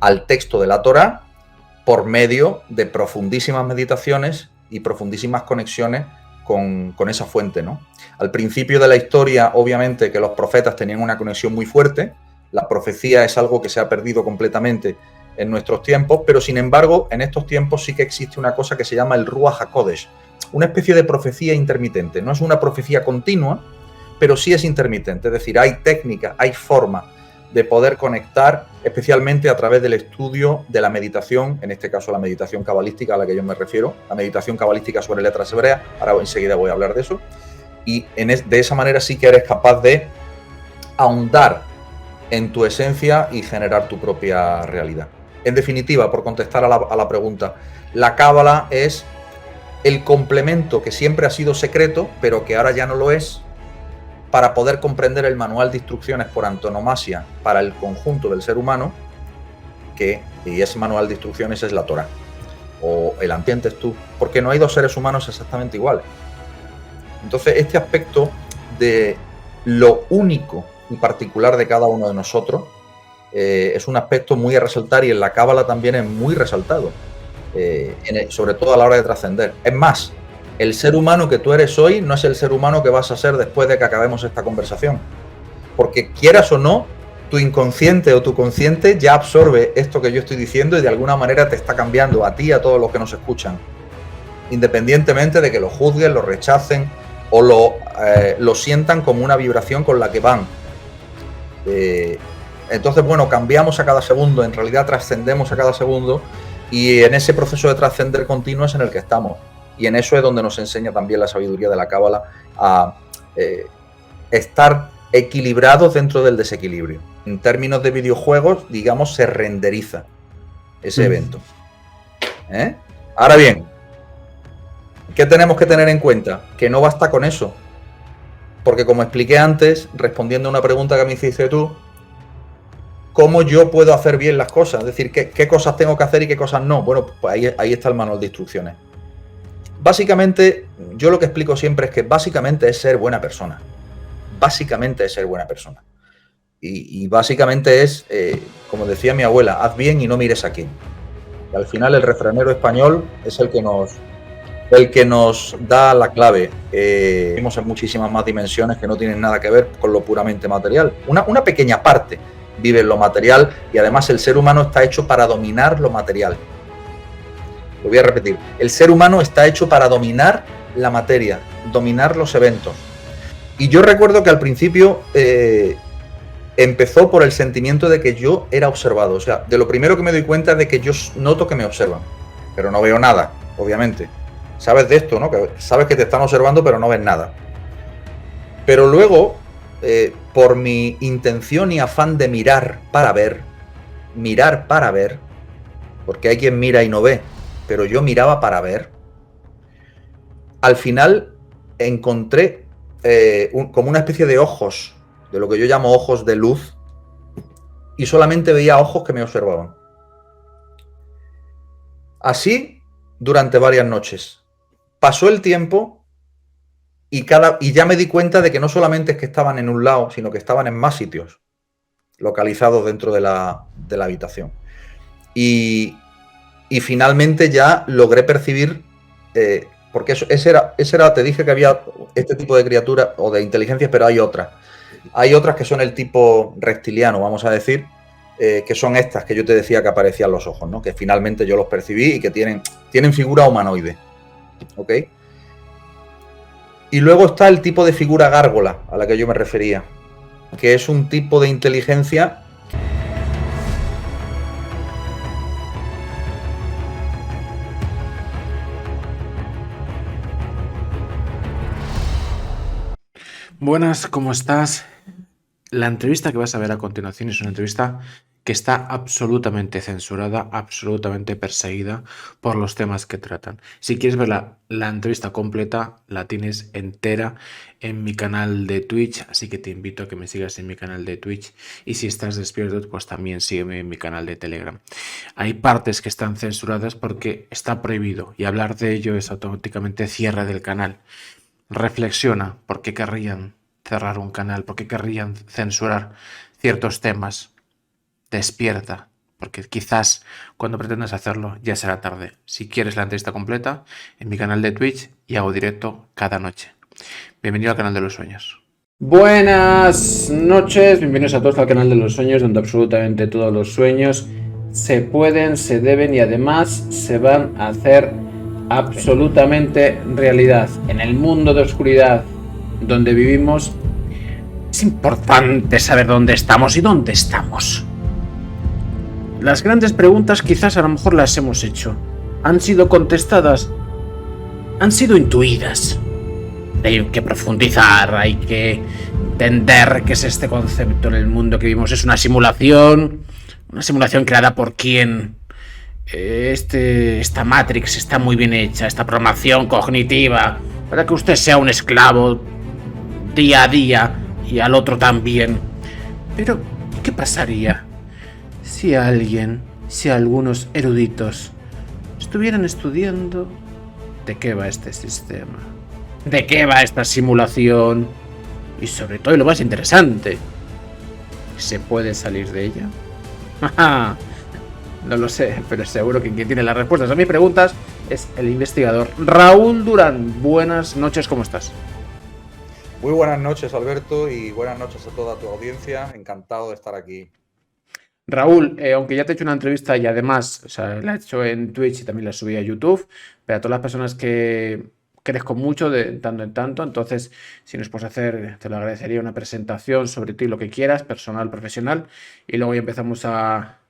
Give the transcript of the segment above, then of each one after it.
al texto de la Torá por medio de profundísimas meditaciones y profundísimas conexiones con esa fuente, ¿no? Al principio de la historia, obviamente, que los profetas tenían una conexión muy fuerte. La profecía es algo que se ha perdido completamente en nuestros tiempos, pero sin embargo, en estos tiempos sí que existe una cosa que se llama el Ruach HaKodesh, una especie de profecía intermitente. No es una profecía continua, pero sí es intermitente. Es decir, hay técnica, hay forma de poder conectar, especialmente a través del estudio de la meditación, en este caso la meditación cabalística a la que yo me refiero, la meditación cabalística sobre letras hebreas. Ahora enseguida voy a hablar de eso. Y de esa manera sí que eres capaz de ahondar en tu esencia y generar tu propia realidad. En definitiva, por contestar a la pregunta, la cábala es el complemento que siempre ha sido secreto, pero que ahora ya no lo es, para poder comprender el manual de instrucciones por antonomasia para el conjunto del ser humano, y ese manual de instrucciones es la Torá, o el Antientestú, porque no hay dos seres humanos exactamente iguales. Entonces, este aspecto de lo único y particular de cada uno de nosotros es un aspecto muy a resaltar, y en la cábala también es muy resaltado, sobre todo a la hora de trascender. Es más, el ser humano que tú eres hoy no es el ser humano que vas a ser después de que acabemos esta conversación, porque quieras o no, tu inconsciente o tu consciente ya absorbe esto que yo estoy diciendo y de alguna manera te está cambiando a ti y a todos los que nos escuchan, independientemente de que lo juzguen, lo rechacen o lo sientan como una vibración con la que van. Entonces, bueno, cambiamos a cada segundo, en realidad trascendemos a cada segundo, y en ese proceso de trascender continuo es en el que estamos. Y en eso es donde nos enseña también la sabiduría de la cábala a estar equilibrados dentro del desequilibrio. En términos de videojuegos, digamos, se renderiza ese evento. Ahora bien, ¿qué tenemos que tener en cuenta? Que no basta con eso. Porque como expliqué antes, respondiendo a una pregunta que me hiciste tú, ¿cómo yo puedo hacer bien las cosas? Es decir, ¿qué cosas tengo que hacer y qué cosas no? Bueno, pues ahí está el manual de instrucciones. Básicamente, yo lo que explico siempre es que básicamente es ser buena persona. Básicamente es ser buena persona. Y básicamente es, como decía mi abuela, haz bien y no mires a quién. Y al final el refranero español es el que nos da la clave. Vivimos en muchísimas más dimensiones que no tienen nada que ver con lo puramente material. Una pequeña parte vive en lo material, y además el ser humano está hecho para dominar lo material. Lo voy a repetir. El ser humano está hecho para dominar la materia, dominar los eventos. Y yo recuerdo que al principio empezó por el sentimiento de que yo era observado. O sea, de lo primero que me doy cuenta es de que yo noto que me observan, pero no veo nada, obviamente. Sabes de esto, ¿no? Que sabes que te están observando, pero no ves nada. Pero luego, por mi intención y afán de mirar para ver, porque hay quien mira y no ve, pero yo miraba para ver, al final encontré como una especie de ojos, de lo que yo llamo ojos de luz, y solamente veía ojos que me observaban. Así durante varias noches. Pasó el tiempo y ya me di cuenta de que no solamente es que estaban en un lado, sino que estaban en más sitios localizados dentro de la habitación. Y finalmente ya logré percibir, porque ese era, te dije que había este tipo de criaturas o de inteligencias, pero hay otras. Hay otras que son el tipo reptiliano, vamos a decir, que son estas que yo te decía que aparecían los ojos, ¿no? Que finalmente yo los percibí y que tienen figura humanoide. ¿Ok? Y luego está el tipo de figura gárgola a la que yo me refería, que es un tipo de inteligencia Buenas, ¿cómo estás? La entrevista que vas a ver a continuación es una entrevista que está absolutamente censurada, absolutamente perseguida por los temas que tratan. Si quieres ver la entrevista completa, la tienes entera en mi canal de Twitch, así que te invito a que me sigas en mi canal de Twitch, y si estás despierto, pues también sígueme en mi canal de Telegram. Hay partes que están censuradas porque está prohibido, y hablar de ello es automáticamente cierre del canal. Reflexiona por qué querrían cerrar un canal, por qué querrían censurar ciertos temas. Despierta, porque quizás cuando pretendas hacerlo ya será tarde. Si quieres la entrevista completa, en mi canal de Twitch y hago directo cada noche. Bienvenido al canal de los sueños. Buenas noches, bienvenidos a todos al canal de los sueños, donde absolutamente todos los sueños se pueden, se deben y además se van a hacer absolutamente realidad. En el mundo de oscuridad donde vivimos, es importante saber dónde estamos y dónde estamos. Las grandes preguntas quizás a lo mejor las hemos hecho. Han sido contestadas, han sido intuidas. Hay que profundizar, hay que entender qué es este concepto en el mundo que vivimos. Es una simulación creada por quién. Esta Matrix está muy bien hecha, esta programación cognitiva, para que usted sea un esclavo día a día y al otro también. Pero, ¿qué pasaría si algunos eruditos estuvieran estudiando de qué va este sistema? ¿De qué va esta simulación? Y sobre todo, y lo más interesante, ¿se puede salir de ella? No lo sé, pero seguro que quien tiene las respuestas a mis preguntas es el investigador Raúl Durán. Buenas noches, ¿cómo estás? Muy buenas noches, Alberto, y buenas noches a toda tu audiencia. Encantado de estar aquí. Raúl, aunque ya te he hecho una entrevista y además, la he hecho en Twitch y también la subí a YouTube, pero a todas las personas que crezco mucho de tanto en tanto, entonces si nos puedes hacer, te lo agradecería, una presentación sobre ti, lo que quieras, personal, profesional, y luego ya empezamos a,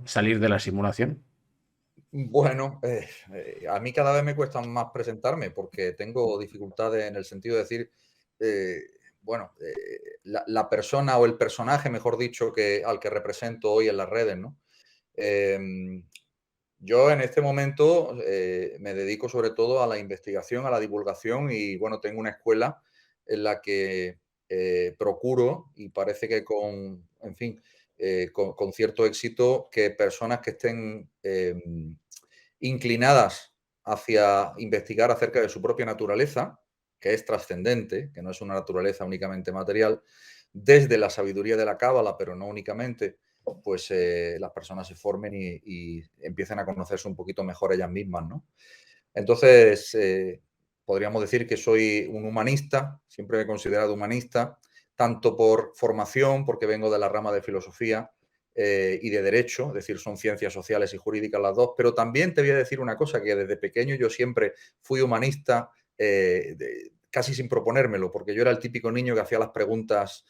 salir de la simulación. Bueno, a mí cada vez me cuesta más presentarme porque tengo dificultades en el sentido de decir, eh, la persona o el personaje, mejor dicho, al que represento hoy en las redes, ¿no? Yo en este momento me dedico sobre todo a la investigación, a la divulgación y bueno, tengo una escuela en la que procuro y parece que en fin, con cierto éxito que personas que estén inclinadas hacia investigar acerca de su propia naturaleza, que es trascendente, que no es una naturaleza únicamente material, desde la sabiduría de la cábala, pero no únicamente, pues las personas se formen y empiecen a conocerse un poquito mejor ellas mismas, ¿no? Entonces, podríamos decir que soy un humanista, siempre me he considerado humanista, tanto por formación, porque vengo de la rama de filosofía y de derecho, es decir, son ciencias sociales y jurídicas las dos, pero también te voy a decir una cosa, que desde pequeño yo siempre fui humanista, casi sin proponérmelo, porque yo era el típico niño que hacía las preguntas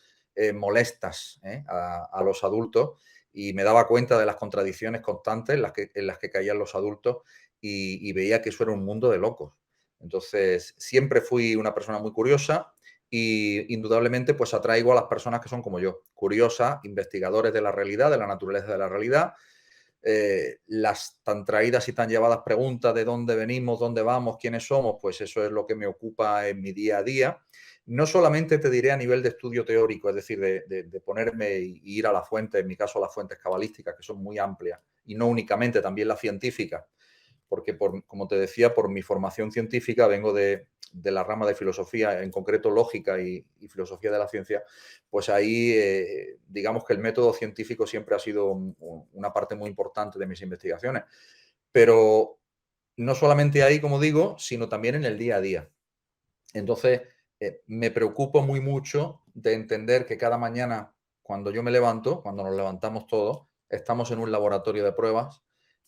molestas a los adultos y me daba cuenta de las contradicciones constantes en las que caían los adultos y veía que eso era un mundo de locos. Entonces, siempre fui una persona muy curiosa y indudablemente pues atraigo a las personas que son como yo, curiosas, investigadores de la realidad, de la naturaleza de la realidad. Las tan traídas y tan llevadas preguntas de dónde venimos, dónde vamos, quiénes somos, pues eso es lo que me ocupa en mi día a día. No solamente te diré a nivel de estudio teórico, es decir, de ponerme y ir a la fuente, en mi caso a las fuentes cabalísticas, que son muy amplias, y no únicamente, también las científicas, porque, como te decía, por mi formación científica vengo de la rama de filosofía, en concreto lógica y filosofía de la ciencia, pues ahí digamos que el método científico siempre ha sido una parte muy importante de mis investigaciones. Pero no solamente ahí, como digo, sino también en el día a día. Entonces, me preocupo muy mucho de entender que cada mañana, cuando yo me levanto, cuando nos levantamos todos, estamos en un laboratorio de pruebas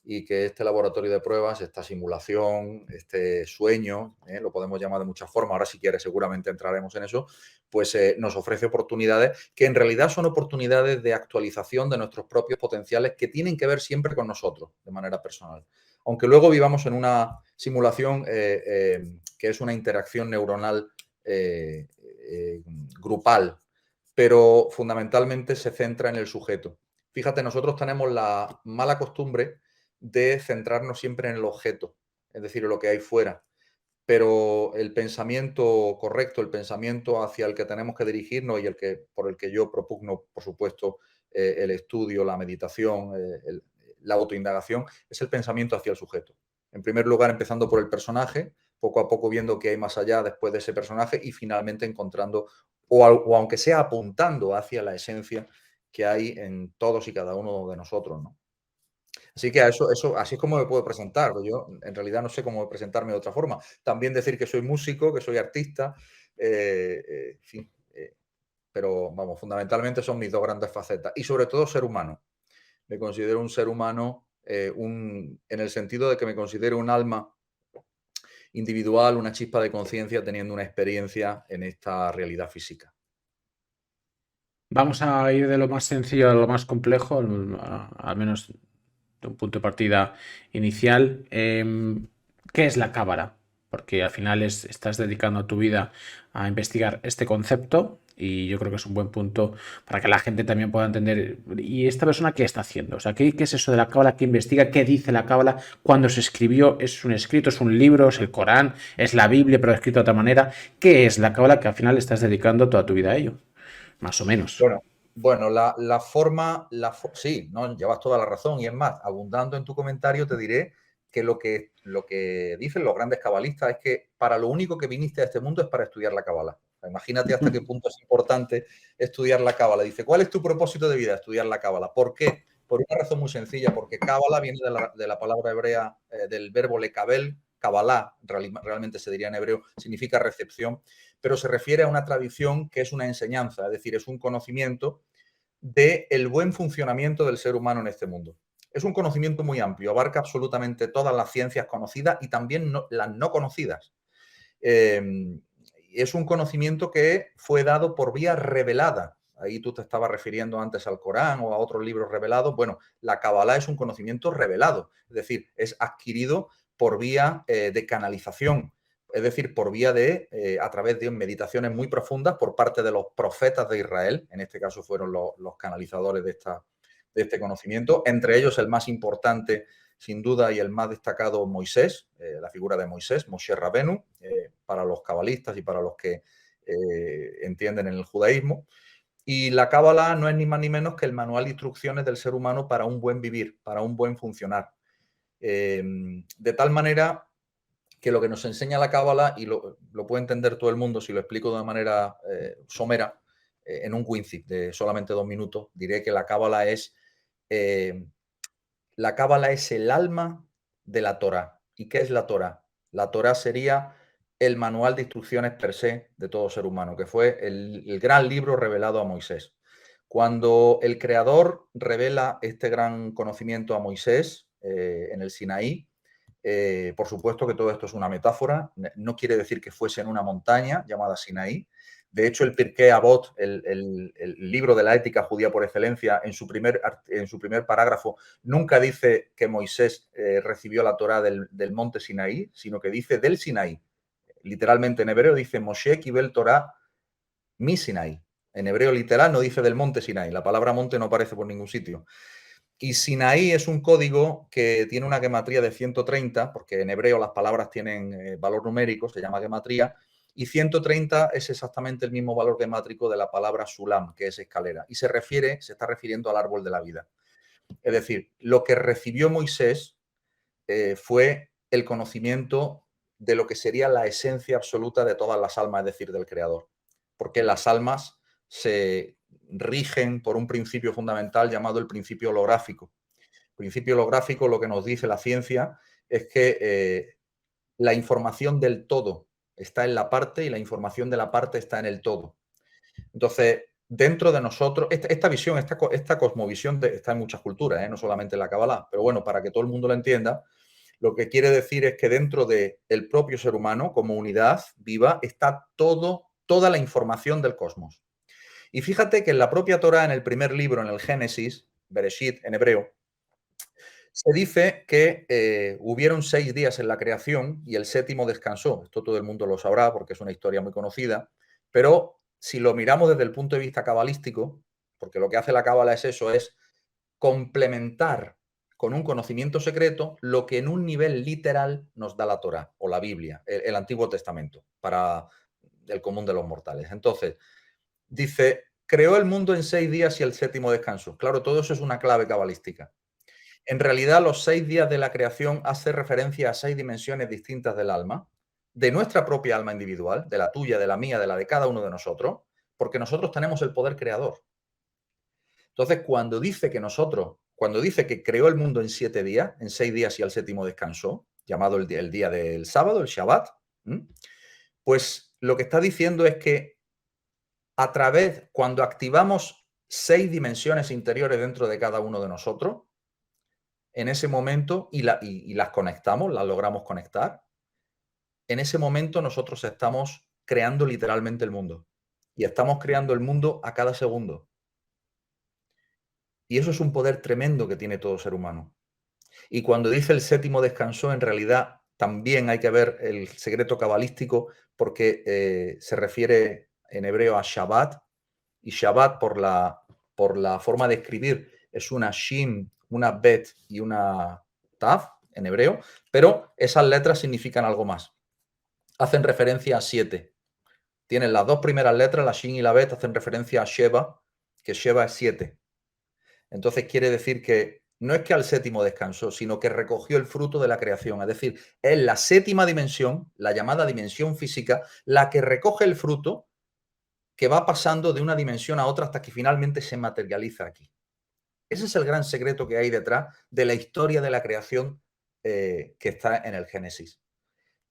y que este laboratorio de pruebas, esta simulación, este sueño, lo podemos llamar de muchas formas, ahora si quieres seguramente entraremos en eso, pues nos ofrece oportunidades que en realidad son oportunidades de actualización de nuestros propios potenciales que tienen que ver siempre con nosotros de manera personal. Aunque luego vivamos en una simulación que es una interacción neuronal grupal, pero fundamentalmente se centra en el sujeto. Fíjate, nosotros tenemos la mala costumbre de centrarnos siempre en el objeto, es decir, en lo que hay fuera, pero el pensamiento correcto, el pensamiento hacia el que tenemos que dirigirnos y por el que yo propugno, por supuesto, el estudio, la meditación, la autoindagación, es el pensamiento hacia el sujeto. En primer lugar, empezando por el personaje, poco a poco viendo qué hay más allá después de ese personaje y finalmente encontrando, o aunque sea apuntando hacia la esencia que hay en todos y cada uno de nosotros, ¿no? Así que así es como me puedo presentar. Yo en realidad no sé cómo presentarme de otra forma. También decir que soy músico, que soy artista, en fin, pero vamos, fundamentalmente son mis dos grandes facetas. Y sobre todo ser humano. Me considero un ser humano en el sentido de que me considero un alma individual, una chispa de conciencia teniendo una experiencia en esta realidad física. Vamos a ir de lo más sencillo a lo más complejo, al menos de un punto de partida inicial. ¿Qué es la cábala? Porque al final estás dedicando tu vida a investigar este concepto y yo creo que es un buen punto para que la gente también pueda entender. ¿Y esta persona qué está haciendo? O sea, ¿qué es eso de la cábala? ¿Qué investiga? ¿Qué dice la cábala? ¿Cuándo se escribió? ¿Es un escrito? ¿Es un libro? ¿Es el Corán? ¿Es la Biblia pero escrito de otra manera? ¿Qué es la cábala que al final estás dedicando toda tu vida a ello? Más o menos. Bueno, la forma, sí, no, llevas toda la razón. Y es más, abundando en tu comentario, te diré que lo que dicen los grandes cabalistas es que para lo único que viniste a este mundo es para estudiar la cábala. Imagínate hasta qué punto es importante estudiar la cábala. Dice, ¿cuál es tu propósito de vida? Estudiar la cábala. ¿Por qué? Por una razón muy sencilla, porque cábala viene de la palabra hebrea, del verbo lekabel, Kabbalah, realmente se diría en hebreo, significa recepción, pero se refiere a una tradición que es una enseñanza, es decir, es un conocimiento del buen funcionamiento del ser humano en este mundo. Es un conocimiento muy amplio, abarca absolutamente todas las ciencias conocidas y también las no conocidas. Es un conocimiento que fue dado por vía revelada. Ahí tú te estabas refiriendo antes al Corán o a otros libros revelados. Bueno, la Kabbalah es un conocimiento revelado, es decir, es adquirido por vía de canalización, es decir, por vía a través de meditaciones muy profundas por parte de los profetas de Israel, en este caso fueron los canalizadores de este conocimiento, entre ellos el más importante, sin duda, y el más destacado, Moisés, la figura de Moisés, Moshe Rabenu, para los cabalistas y para los que entienden en el judaísmo. Y la cábala no es ni más ni menos que el manual de instrucciones del ser humano para un buen vivir, para un buen funcionar. De tal manera que lo que nos enseña la cábala, y lo puede entender todo el mundo si lo explico de una manera somera, en un Winzip de solamente 2 minutos, diré que eh, la cábala es el alma de la Torá. ¿Y qué es la Torá? La Torá sería el manual de instrucciones per se de todo ser humano, que fue el gran libro revelado a Moisés. Cuando el Creador revela este gran conocimiento a Moisés en el Sinaí, por supuesto que todo esto es una metáfora, no quiere decir que fuese en una montaña llamada Sinaí. De hecho, el Pirkei Avot, el libro de la ética judía por excelencia, en su primer parágrafo, nunca dice que Moisés recibió la Torá del monte Sinaí, sino que dice del Sinaí. Literalmente en hebreo dice Moshe Kibel Torá mi Sinaí. En hebreo literal no dice del monte Sinaí. La palabra monte no aparece por ningún sitio. Y Sinaí es un código que tiene una gematría de 130, porque en hebreo las palabras tienen valor numérico, se llama gematría, y 130 es exactamente el mismo valor gemátrico de la palabra sulam, que es escalera, y se está refiriendo al árbol de la vida. Es decir, lo que recibió Moisés fue el conocimiento de lo que sería la esencia absoluta de todas las almas, es decir, del Creador. Porque las almas se rigen por un principio fundamental llamado el principio holográfico. El principio holográfico, lo que nos dice la ciencia es que la información del todo está en la parte y la información de la parte está en el todo. Entonces, dentro de nosotros, esta visión, esta cosmovisión está en muchas culturas, no solamente en la Kabbalah, pero bueno, para que todo el mundo lo entienda, lo que quiere decir es que dentro del propio ser humano, como unidad viva, está toda la información del cosmos. Y fíjate que en la propia Torah, en el primer libro, en el Génesis, Bereshit en hebreo, se dice que hubieron 6 días en la creación y el séptimo descansó. Esto todo el mundo lo sabrá porque es una historia muy conocida, pero si lo miramos desde el punto de vista cabalístico, porque lo que hace la cábala es eso, es complementar con un conocimiento secreto lo que en un nivel literal nos da la Torah o la Biblia, el Antiguo Testamento, para el común de los mortales. Entonces, dice, creó el mundo en 6 días y el séptimo descanso. Claro, todo eso es una clave cabalística. En realidad, los 6 días de la creación hace referencia a 6 dimensiones distintas del alma, de nuestra propia alma individual, de la tuya, de la mía, de la de cada uno de nosotros, porque nosotros tenemos el poder creador. Entonces, cuando dice que nosotros cuando dice que creó el mundo en 7 días, en 6 días y al séptimo descansó, llamado el día del sábado, el Shabbat, pues lo que está diciendo es que cuando activamos 6 dimensiones interiores dentro de cada uno de nosotros, en ese momento, y las conectamos, las logramos conectar, en ese momento nosotros estamos creando literalmente el mundo. Y estamos creando el mundo a cada segundo. Y eso es un poder tremendo que tiene todo ser humano. Y cuando dice el séptimo descansó, en realidad también hay que ver el secreto cabalístico porque se refiere en hebreo a Shabbat. Y Shabbat, por la forma de escribir, es una Shin, una Bet y una Tav en hebreo, pero esas letras significan algo más. Hacen referencia a 7. Tienen las dos primeras letras, la Shin y la Bet, hacen referencia a Sheva, que Sheva es 7. Entonces quiere decir que no es que al séptimo descansó, sino que recogió el fruto de la creación. Es decir, es la séptima dimensión, la llamada dimensión física, la que recoge el fruto que va pasando de una dimensión a otra hasta que finalmente se materializa aquí. Ese es el gran secreto que hay detrás de la historia de la creación que está en el Génesis.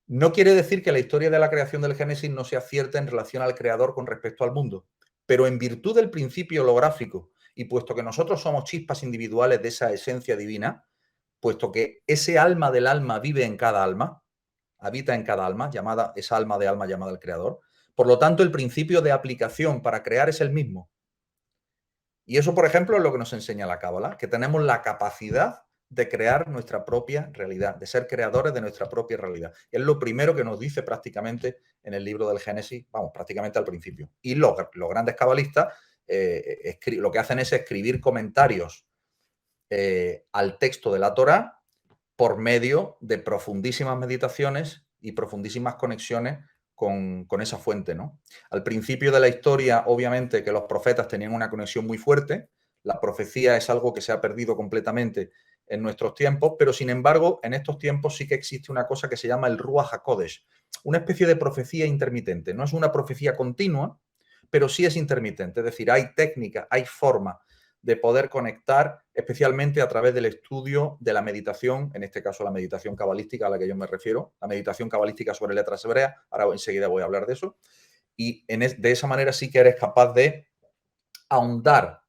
No quiere decir que la historia de la creación del Génesis no sea cierta en relación al creador con respecto al mundo, pero en virtud del principio holográfico y puesto que nosotros somos chispas individuales de esa esencia divina, puesto que ese alma del alma vive en cada alma, habita en cada alma, esa alma de alma llamada el creador, por lo tanto el principio de aplicación para crear es el mismo. Y eso, por ejemplo, es lo que nos enseña la Cábala, que tenemos la capacidad de crear nuestra propia realidad, de ser creadores de nuestra propia realidad. Y es lo primero que nos dice prácticamente en el libro del Génesis, vamos, prácticamente al principio. Y los grandes cabalistas lo que hacen es escribir comentarios al texto de la Torá por medio de profundísimas meditaciones y profundísimas conexiones con esa fuente, ¿no? Al principio de la historia, obviamente, que los profetas tenían una conexión muy fuerte, la profecía es algo que se ha perdido completamente en nuestros tiempos, pero sin embargo, en estos tiempos sí que existe una cosa que se llama el Ruach HaKodesh, una especie de profecía intermitente. No es una profecía continua, pero sí es intermitente, es decir, hay técnica, hay forma de poder conectar, especialmente a través del estudio de la meditación, en este caso la meditación cabalística a la que yo me refiero, la meditación cabalística sobre letras hebreas, ahora enseguida voy a hablar de eso, y de esa manera sí que eres capaz de ahondar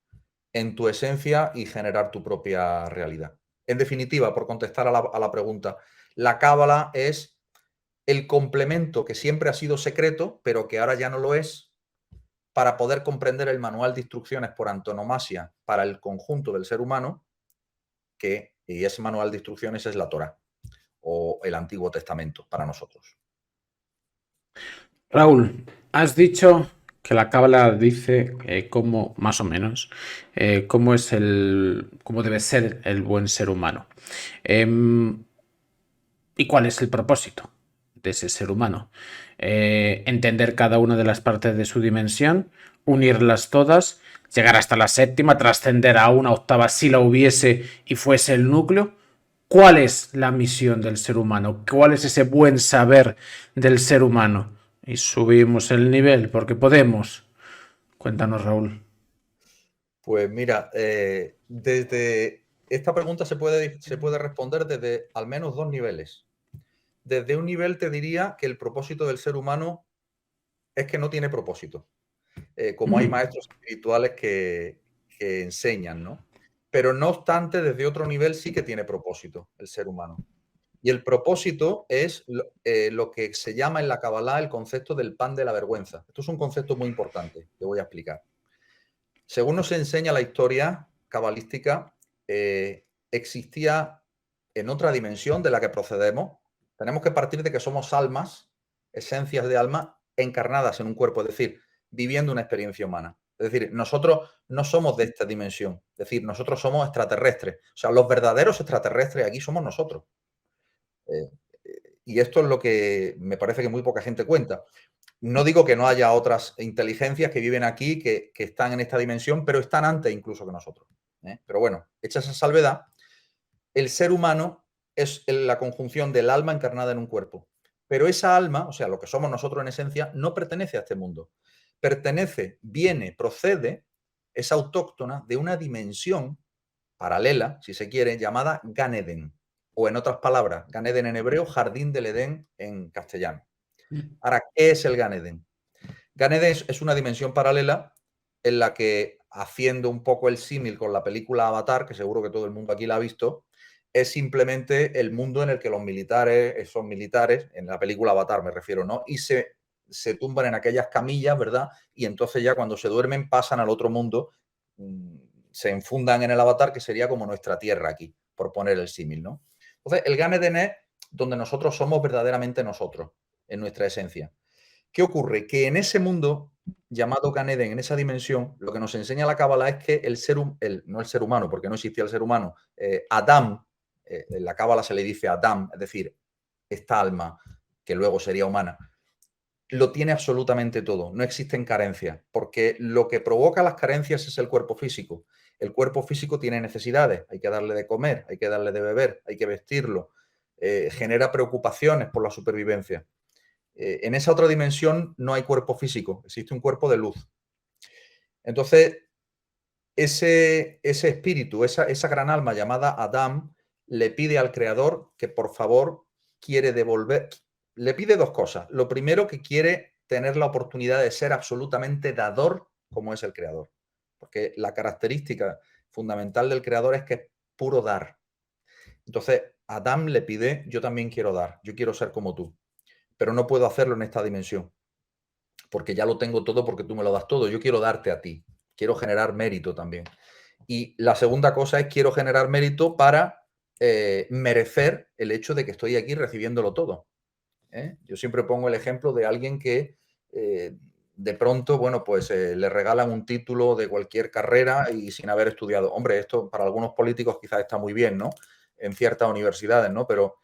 en tu esencia y generar tu propia realidad. En definitiva, por contestar a la pregunta, la cábala es el complemento que siempre ha sido secreto, pero que ahora ya no lo es, para poder comprender el manual de instrucciones por antonomasia para el conjunto del ser humano, y ese manual de instrucciones es la Torá o el Antiguo Testamento para nosotros. Raúl, has dicho que la Cábala dice cómo, más o menos, cómo debe ser el buen ser humano. ¿Y cuál es el propósito de ese ser humano? Entender cada una de las partes de su dimensión, unirlas todas, llegar hasta la séptima, trascender a una octava si la hubiese y fuese el núcleo. ¿Cuál es la misión del ser humano? ¿Cuál es ese buen saber del ser humano? Y subimos el nivel porque podemos. Cuéntanos, Raúl. Pues mira, desde esta pregunta se puede responder desde al menos 2 niveles. Desde un nivel te diría que el propósito del ser humano es que no tiene propósito. Como hay maestros espirituales que enseñan, ¿no? Pero no obstante, desde otro nivel sí que tiene propósito el ser humano. Y el propósito es lo que se llama en la Kabbalah el concepto del pan de la vergüenza. Esto es un concepto muy importante, que voy a explicar. Según nos enseña la historia cabalística, existía en otra dimensión de la que procedemos. Tenemos que partir de que somos almas, esencias de alma, encarnadas en un cuerpo, es decir, viviendo una experiencia humana. Es decir, nosotros no somos de esta dimensión, es decir, nosotros somos extraterrestres. O sea, los verdaderos extraterrestres aquí somos nosotros. Y esto es lo que me parece que muy poca gente cuenta. No digo que no haya otras inteligencias que viven aquí, que están en esta dimensión, pero están antes incluso que nosotros. Pero bueno, hecha esa salvedad, el ser humano es la conjunción del alma encarnada en un cuerpo. Pero esa alma, o sea, lo que somos nosotros en esencia, no pertenece a este mundo. Procede, es autóctona de una dimensión paralela, si se quiere, llamada Gan Eden, o en otras palabras, Gan Eden en hebreo, Jardín del Edén en castellano. Ahora, ¿qué es el Gan Eden? Gan Eden es una dimensión paralela en la que, haciendo un poco el símil con la película Avatar, que seguro que todo el mundo aquí la ha visto, es simplemente el mundo en el que los militares, son militares, en la película Avatar me refiero, ¿no? Y se tumban en aquellas camillas, ¿verdad? Y entonces ya cuando se duermen pasan al otro mundo, se enfundan en el Avatar, que sería como nuestra tierra aquí, por poner el símil, ¿no? Entonces, el Gan Eden es donde nosotros somos verdaderamente nosotros, en nuestra esencia. ¿Qué ocurre? Que en ese mundo llamado Gan Eden, en esa dimensión, lo que nos enseña la Cábala es que no el ser humano, porque no existía el ser humano, Adán, en la Cábala se le dice Adán, es decir, esta alma, que luego sería humana, lo tiene absolutamente todo, no existen carencias, porque lo que provoca las carencias es el cuerpo físico. El cuerpo físico tiene necesidades, hay que darle de comer, hay que darle de beber, hay que vestirlo, genera preocupaciones por la supervivencia. En esa otra dimensión no hay cuerpo físico, existe un cuerpo de luz. Entonces, ese espíritu, esa gran alma llamada Adam, le pide al Creador que por favor quiere devolver, le pide dos cosas. Lo primero, que quiere tener la oportunidad de ser absolutamente dador como es el Creador. Porque la característica fundamental del Creador es que es puro dar. Entonces, Adam le pide, yo también quiero dar, yo quiero ser como tú, pero no puedo hacerlo en esta dimensión, porque ya lo tengo todo porque tú me lo das todo. Yo quiero darte a ti, quiero generar mérito también. Y la segunda cosa es quiero generar mérito para merecer el hecho de que estoy aquí recibiéndolo todo. Yo siempre pongo el ejemplo de alguien que de pronto, bueno, pues le regalan un título de cualquier carrera y sin haber estudiado. Hombre, esto para algunos políticos quizás está muy bien, ¿no? En ciertas universidades, ¿no? Pero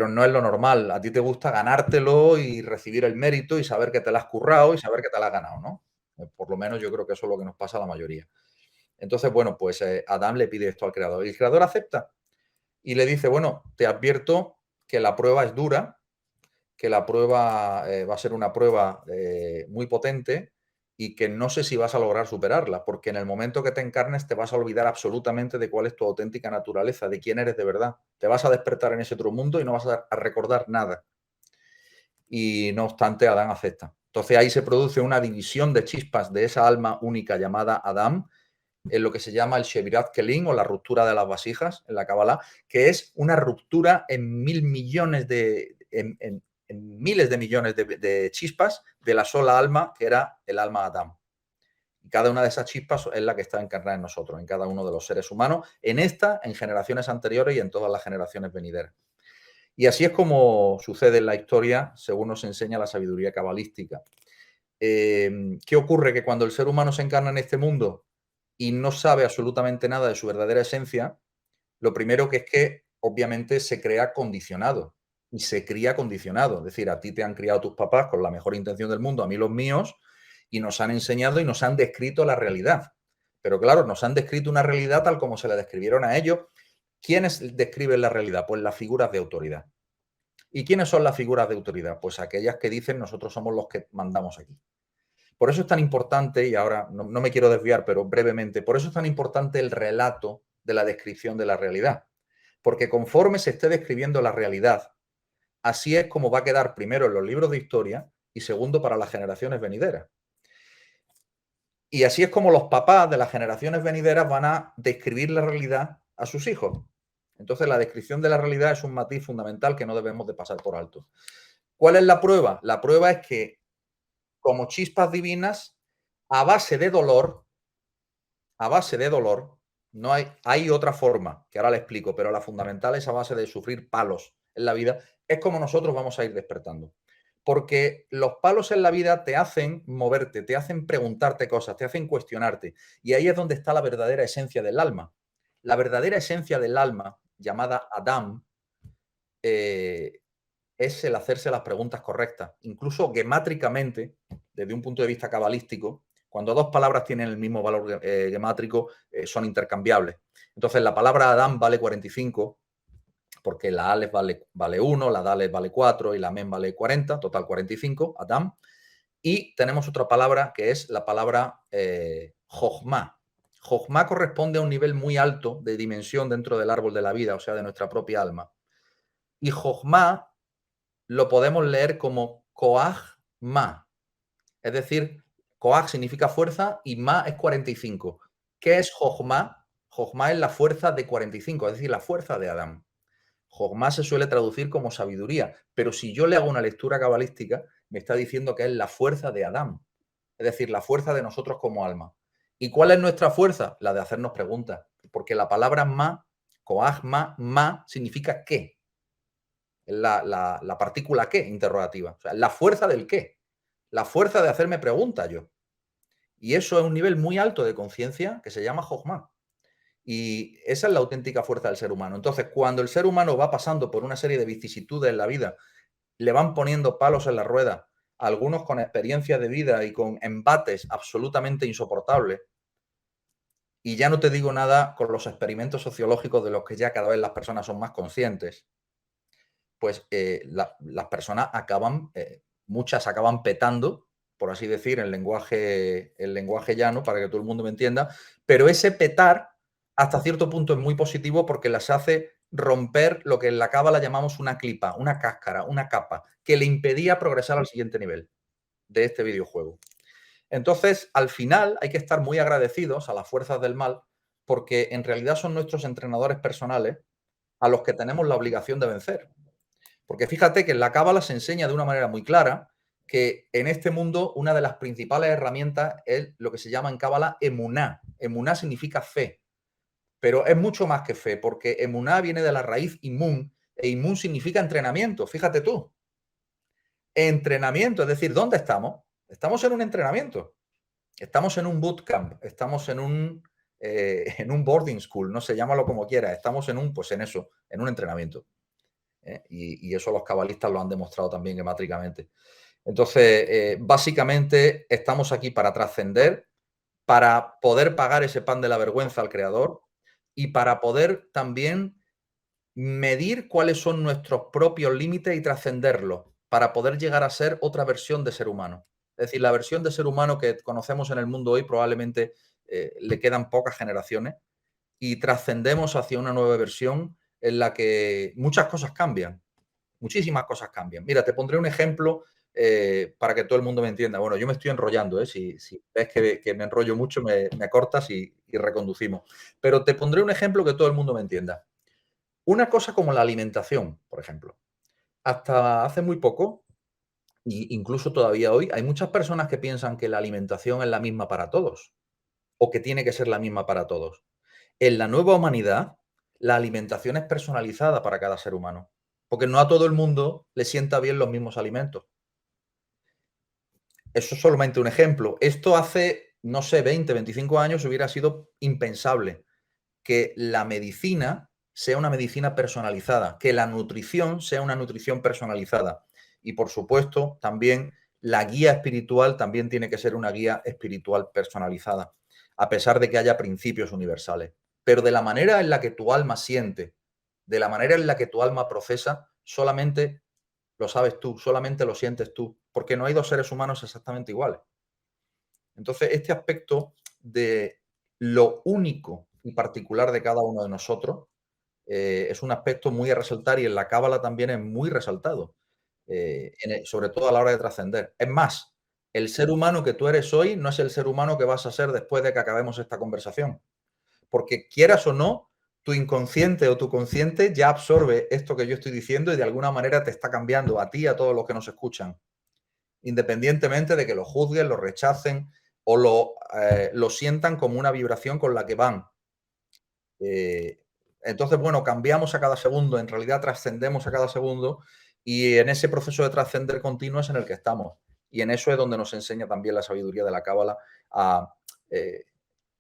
no es lo normal. A ti te gusta ganártelo y recibir el mérito y saber que te lo has currado y saber que te lo has ganado, ¿no? Por lo menos yo creo que eso es lo que nos pasa a la mayoría. Entonces, bueno, pues Adán le pide esto al creador y el creador acepta y le dice, bueno, te advierto que la prueba es dura, que la prueba va a ser una prueba muy potente y que no sé si vas a lograr superarla, porque en el momento que te encarnes te vas a olvidar absolutamente de cuál es tu auténtica naturaleza, de quién eres de verdad. Te vas a despertar en ese otro mundo y no vas a recordar nada. Y no obstante, Adán acepta. Entonces ahí se produce una división de chispas de esa alma única llamada Adán, en lo que se llama el Shevirat Kelim, o la ruptura de las vasijas en la Kabbalah, que es una ruptura en mil millones en miles de millones de chispas de la sola alma, que era el alma Adán. Y cada una de esas chispas es la que está encarnada en nosotros, en cada uno de los seres humanos, en esta, en generaciones anteriores y en todas las generaciones venideras. Y así es como sucede en la historia, según nos enseña la sabiduría cabalística. ¿Qué ocurre? Que cuando el ser humano se encarna en este mundo y no sabe absolutamente nada de su verdadera esencia, lo primero que es que obviamente se crea condicionado y se cría condicionado. Es decir, a ti te han criado tus papás con la mejor intención del mundo, a mí los míos, y nos han enseñado y nos han descrito la realidad. Pero claro, nos han descrito una realidad tal como se la describieron a ellos. ¿Quiénes describen la realidad? Pues las figuras de autoridad. ¿Y quiénes son las figuras de autoridad? Pues aquellas que dicen nosotros somos los que mandamos aquí. Por eso es tan importante, y ahora no me quiero desviar, pero brevemente, por eso es tan importante el relato de la descripción de la realidad. Porque conforme se esté describiendo la realidad, así es como va a quedar primero en los libros de historia y segundo para las generaciones venideras. Y así es como los papás de las generaciones venideras van a describir la realidad a sus hijos. Entonces la descripción de la realidad es un matiz fundamental que no debemos de pasar por alto. ¿Cuál es la prueba? La prueba es que como chispas divinas, a base de dolor, no hay otra forma, que ahora le explico, pero la fundamental es a base de sufrir palos en la vida, es como nosotros vamos a ir despertando. Porque los palos en la vida te hacen moverte, te hacen preguntarte cosas, te hacen cuestionarte. Y ahí es donde está la verdadera esencia del alma. La verdadera esencia del alma, llamada Adam, es el hacerse las preguntas correctas. Incluso gemátricamente, desde un punto de vista cabalístico, cuando dos palabras tienen el mismo valor gemátrico, son intercambiables. Entonces, la palabra Adán vale 45, porque la Aleph vale 1, la Daleth vale 4 y la Mem vale 40, total 45, Adán. Y tenemos otra palabra que es la palabra Jochma. Jochma corresponde a un nivel muy alto de dimensión dentro del árbol de la vida, o sea, de nuestra propia alma. Y Jochma lo podemos leer como Koach Ma. Es decir, Koach significa fuerza y Ma es 45. ¿Qué es Jochma? Jochma es la fuerza de 45, es decir, la fuerza de Adán. Jochma se suele traducir como sabiduría, pero si yo le hago una lectura cabalística, me está diciendo que es la fuerza de Adán, es decir, la fuerza de nosotros como alma. ¿Y cuál es nuestra fuerza? La de hacernos preguntas, porque la palabra ma, Koach ma significa qué, la partícula qué interrogativa, o sea, la fuerza del qué, la fuerza de hacerme preguntas yo. Y eso es un nivel muy alto de conciencia que se llama Jochma. Y esa es la auténtica fuerza del ser humano. Entonces, cuando el ser humano va pasando por una serie de vicisitudes en la vida, le van poniendo palos en la rueda, algunos con experiencias de vida y con embates absolutamente insoportables, y ya no te digo nada con los experimentos sociológicos de los que ya cada vez las personas son más conscientes, pues las personas acaban, muchas acaban petando, por así decir, el lenguaje llano, para que todo el mundo me entienda, pero ese petar hasta cierto punto es muy positivo porque las hace romper lo que en la cábala llamamos una clipa, una cáscara, una capa, que le impedía progresar al siguiente nivel de este videojuego. Entonces, al final hay que estar muy agradecidos a las fuerzas del mal porque en realidad son nuestros entrenadores personales a los que tenemos la obligación de vencer. Porque fíjate que en la cábala se enseña de una manera muy clara que en este mundo una de las principales herramientas es lo que se llama en cábala emuná. Emuná significa fe, pero es mucho más que fe, porque emuná viene de la raíz imun, e imun significa entrenamiento, fíjate tú. Entrenamiento, es decir, ¿dónde estamos? Estamos en un entrenamiento, estamos en un bootcamp, estamos en un boarding school, no sé, llámalo como quieras, estamos pues en eso, en un entrenamiento. Y eso los cabalistas lo han demostrado también gemátricamente. Entonces, básicamente estamos aquí para trascender, para poder pagar ese pan de la vergüenza al creador y para poder también medir cuáles son nuestros propios límites y trascenderlos, para poder llegar a ser otra versión de ser humano. Es decir, la versión de ser humano que conocemos en el mundo hoy probablemente le quedan pocas generaciones y trascendemos hacia una nueva versión en la que muchas cosas cambian. Muchísimas cosas cambian. Mira, te pondré un ejemplo para que todo el mundo me entienda. Bueno, yo me estoy enrollando, ¿eh? Si ves que me enrollo mucho, me cortas y reconducimos. Pero te pondré un ejemplo que todo el mundo me entienda. Una cosa como la alimentación, por ejemplo. Hasta hace muy poco, e incluso todavía hoy, hay muchas personas que piensan que la alimentación es la misma para todos o que tiene que ser la misma para todos. En la nueva humanidad, la alimentación es personalizada para cada ser humano, porque no a todo el mundo le sienta bien los mismos alimentos. Eso es solamente un ejemplo. Esto hace, no sé, 20, 25 años hubiera sido impensable que la medicina sea una medicina personalizada, que la nutrición sea una nutrición personalizada. Y por supuesto, también la guía espiritual también tiene que ser una guía espiritual personalizada, a pesar de que haya principios universales. Pero de la manera en la que tu alma siente, de la manera en la que tu alma procesa, solamente lo sabes tú, solamente lo sientes tú, porque no hay dos seres humanos exactamente iguales. Entonces, este aspecto de lo único y particular de cada uno de nosotros es un aspecto muy a resaltar y en la cábala también es muy resaltado, sobre todo a la hora de trascender. Es más, el ser humano que tú eres hoy no es el ser humano que vas a ser después de que acabemos esta conversación. Porque quieras o no, tu inconsciente o tu consciente ya absorbe esto que yo estoy diciendo y de alguna manera te está cambiando a ti y a todos los que nos escuchan, independientemente de que lo juzguen, lo rechacen o lo sientan como una vibración con la que van. Entonces, bueno, cambiamos a cada segundo, en realidad trascendemos a cada segundo y en ese proceso de trascender continuo es en el que estamos. Y en eso es donde nos enseña también la sabiduría de la cábala a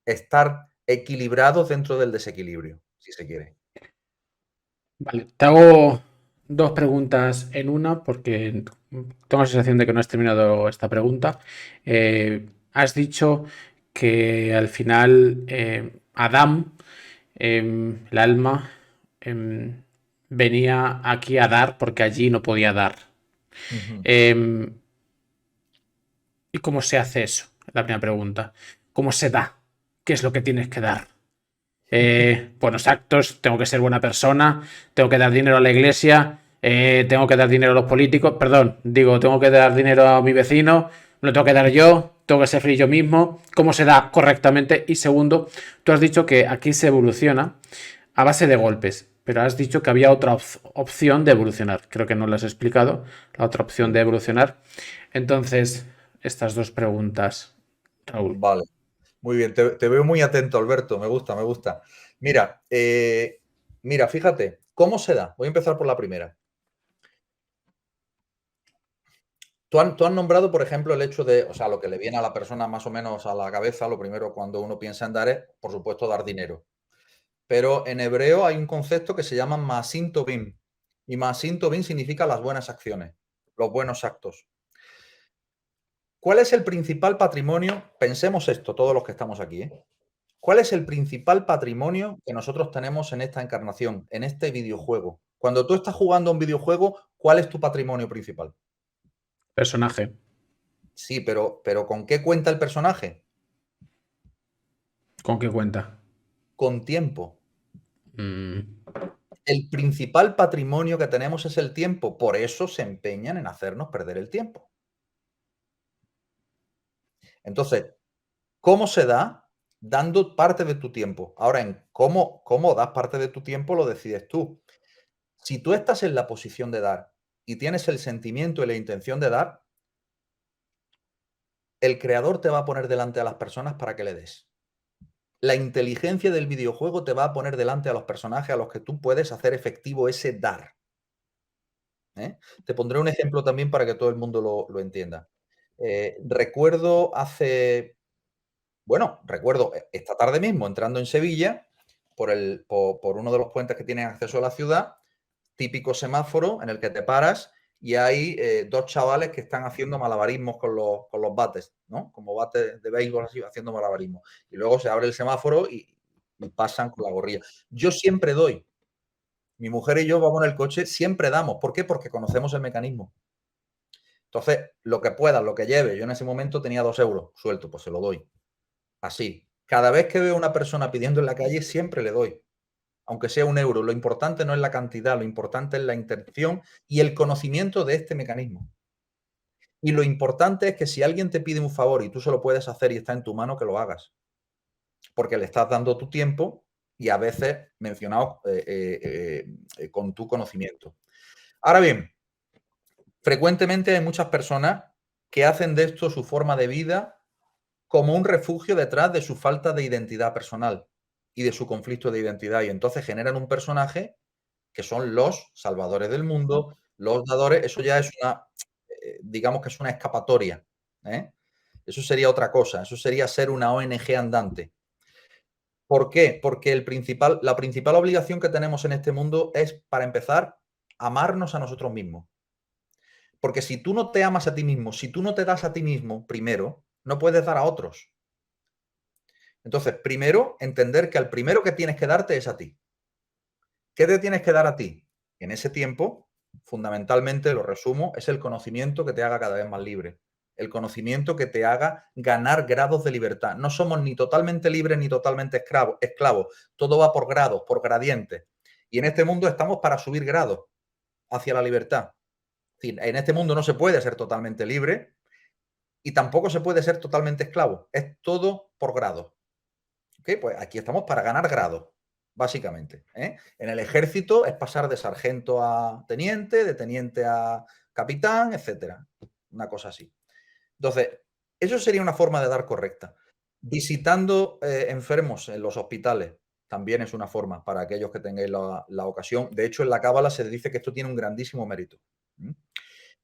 estar equilibrados dentro del desequilibrio, si se quiere. Vale, te hago dos preguntas en una porque tengo la sensación de que no has terminado esta pregunta. Has dicho que al final Adán, el alma, em, venía aquí a dar porque allí no podía dar. Ujú. Em, ¿Y cómo se hace eso? La primera pregunta. ¿Cómo se da? qué es lo que tienes que dar. Buenos actos, tengo que ser buena persona, tengo que dar dinero a la iglesia, tengo que dar dinero a los políticos, perdón, digo, tengo que dar dinero a mi vecino, me lo tengo que dar yo, tengo que ser feliz yo mismo, cómo se da correctamente. Y segundo, tú has dicho que aquí se evoluciona a base de golpes, pero has dicho que había otra opción de evolucionar. Creo que no lo has explicado, la otra opción de evolucionar. Entonces, estas dos preguntas, Raúl. Vale, muy bien. Te veo muy atento, Alberto. Me gusta, me gusta. Mira, fíjate, ¿cómo se da? Voy a empezar por la primera. Tú has nombrado, por ejemplo, el hecho de, o sea, lo que le viene a la persona más o menos a la cabeza, lo primero cuando uno piensa en dar es, por supuesto, dar dinero. Pero en hebreo hay un concepto que se llama Maasim Tovim. Y Maasim Tovim significa las buenas acciones, los buenos actos. ¿Cuál es el principal patrimonio? Pensemos esto, todos los que estamos aquí, ¿eh? ¿Cuál es el principal patrimonio que nosotros tenemos en esta encarnación, en este videojuego? Cuando tú estás jugando un videojuego, ¿cuál es tu patrimonio principal? Personaje. Sí, pero ¿con qué cuenta el personaje? ¿Con qué cuenta? Con tiempo. Mm. El principal patrimonio que tenemos es el tiempo, por eso se empeñan en hacernos perder el tiempo. Entonces, ¿cómo se da? Dando parte de tu tiempo. Ahora, en cómo das parte de tu tiempo lo decides tú. Si tú estás en la posición de dar y tienes el sentimiento y la intención de dar, el creador te va a poner delante a las personas para que le des. La inteligencia del videojuego te va a poner delante a los personajes a los que tú puedes hacer efectivo ese dar. ¿Eh? Te pondré un ejemplo también para que todo el mundo lo entienda. Recuerdo esta tarde mismo entrando en Sevilla por uno de los puentes que tienen acceso a la ciudad, típico semáforo en el que te paras y hay dos chavales que están haciendo malabarismos con los bates, ¿no? Como bates de béisbol así, haciendo malabarismos. Y luego se abre el semáforo y pasan con la gorrilla. Yo siempre doy. Mi mujer y yo vamos en el coche, siempre damos. ¿Por qué? Porque conocemos el mecanismo. Entonces, lo que puedas, lo que lleve. Yo en ese momento tenía 2 euros suelto, pues se lo doy. Así. Cada vez que veo a una persona pidiendo en la calle, siempre le doy. Aunque sea 1 euro. Lo importante no es la cantidad, lo importante es la intención y el conocimiento de este mecanismo. Y lo importante es que si alguien te pide un favor y tú se lo puedes hacer y está en tu mano, que lo hagas. Porque le estás dando tu tiempo y a veces mencionado con tu conocimiento. Ahora bien, frecuentemente hay muchas personas que hacen de esto su forma de vida como un refugio detrás de su falta de identidad personal y de su conflicto de identidad. Y entonces generan un personaje que son los salvadores del mundo, los dadores. Eso ya es digamos que es una escapatoria, ¿eh? Eso sería otra cosa. Eso sería ser una ONG andante. ¿Por qué? Porque la principal obligación que tenemos en este mundo es, para empezar, amarnos a nosotros mismos. Porque si tú no te amas a ti mismo, si tú no te das a ti mismo primero, no puedes dar a otros. Entonces, primero, entender que al primero que tienes que darte es a ti. ¿Qué te tienes que dar a ti? En ese tiempo, fundamentalmente, lo resumo, es el conocimiento que te haga cada vez más libre. El conocimiento que te haga ganar grados de libertad. No somos ni totalmente libres ni totalmente esclavos. Todo va por grados, por gradientes. Y en este mundo estamos para subir grados hacia la libertad. En este mundo no se puede ser totalmente libre y tampoco se puede ser totalmente esclavo. Es todo por grados. ¿Okay? Pues aquí estamos para ganar grados, básicamente. ¿Eh? En el ejército es pasar de sargento a teniente, de teniente a capitán, etcétera. Una cosa así. Entonces, eso sería una forma de dar correcta. Visitando enfermos en los hospitales también es una forma para aquellos que tengáis la ocasión. De hecho, en la Cábala se dice que esto tiene un grandísimo mérito.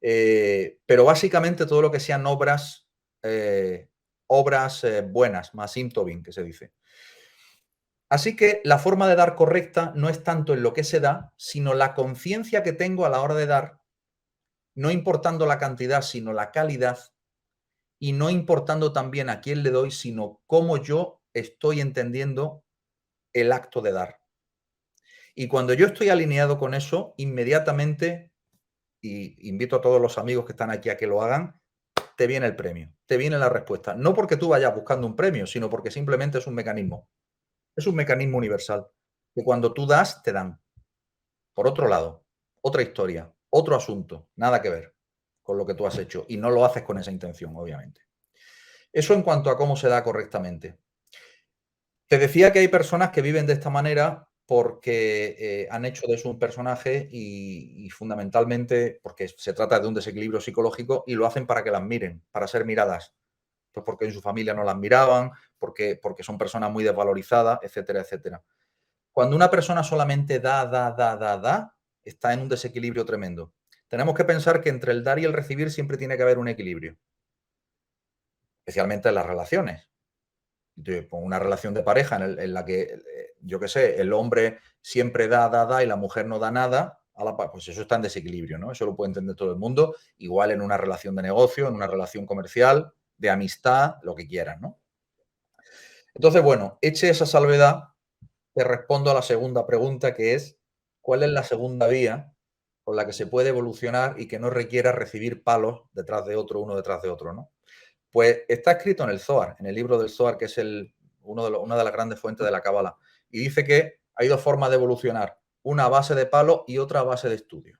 Pero básicamente todo lo que sean obras buenas, Maasim Tovim, que se dice. Así que la forma de dar correcta no es tanto en lo que se da, sino la conciencia que tengo a la hora de dar, no importando la cantidad, sino la calidad, y no importando también a quién le doy, sino cómo yo estoy entendiendo el acto de dar. Y cuando yo estoy alineado con eso, inmediatamente, y invito a todos los amigos que están aquí a que lo hagan, te viene el premio, te viene la respuesta. No porque tú vayas buscando un premio, sino porque simplemente es un mecanismo. Es un mecanismo universal, que cuando tú das, te dan. Por otro lado, otra historia, otro asunto, nada que ver con lo que tú has hecho y no lo haces con esa intención, obviamente. Eso en cuanto a cómo se da correctamente. Te decía que hay personas que viven de esta manera porque han hecho de eso un personaje y fundamentalmente porque se trata de un desequilibrio psicológico y lo hacen para que las miren, para ser miradas. Pues porque en su familia no las miraban, porque son personas muy desvalorizadas, etcétera, etcétera. Cuando una persona solamente da, está en un desequilibrio tremendo. Tenemos que pensar que entre el dar y el recibir siempre tiene que haber un equilibrio, especialmente en las relaciones. Con una relación de pareja en la que, yo qué sé, el hombre siempre da y la mujer no da nada, pues eso está en desequilibrio, ¿no? Eso lo puede entender todo el mundo. Igual en una relación de negocio, en una relación comercial, de amistad, lo que quieras, ¿no? Entonces, bueno, hecha esa salvedad, te respondo a la segunda pregunta, que es, ¿cuál es la segunda vía con la que se puede evolucionar y que no requiera recibir palos detrás de otro, uno detrás de otro, ¿no? Pues está escrito en el Zohar, en el libro del Zohar, que es una de las grandes fuentes de la Cábala. Y dice que hay dos formas de evolucionar, una a base de palo y otra a base de estudio.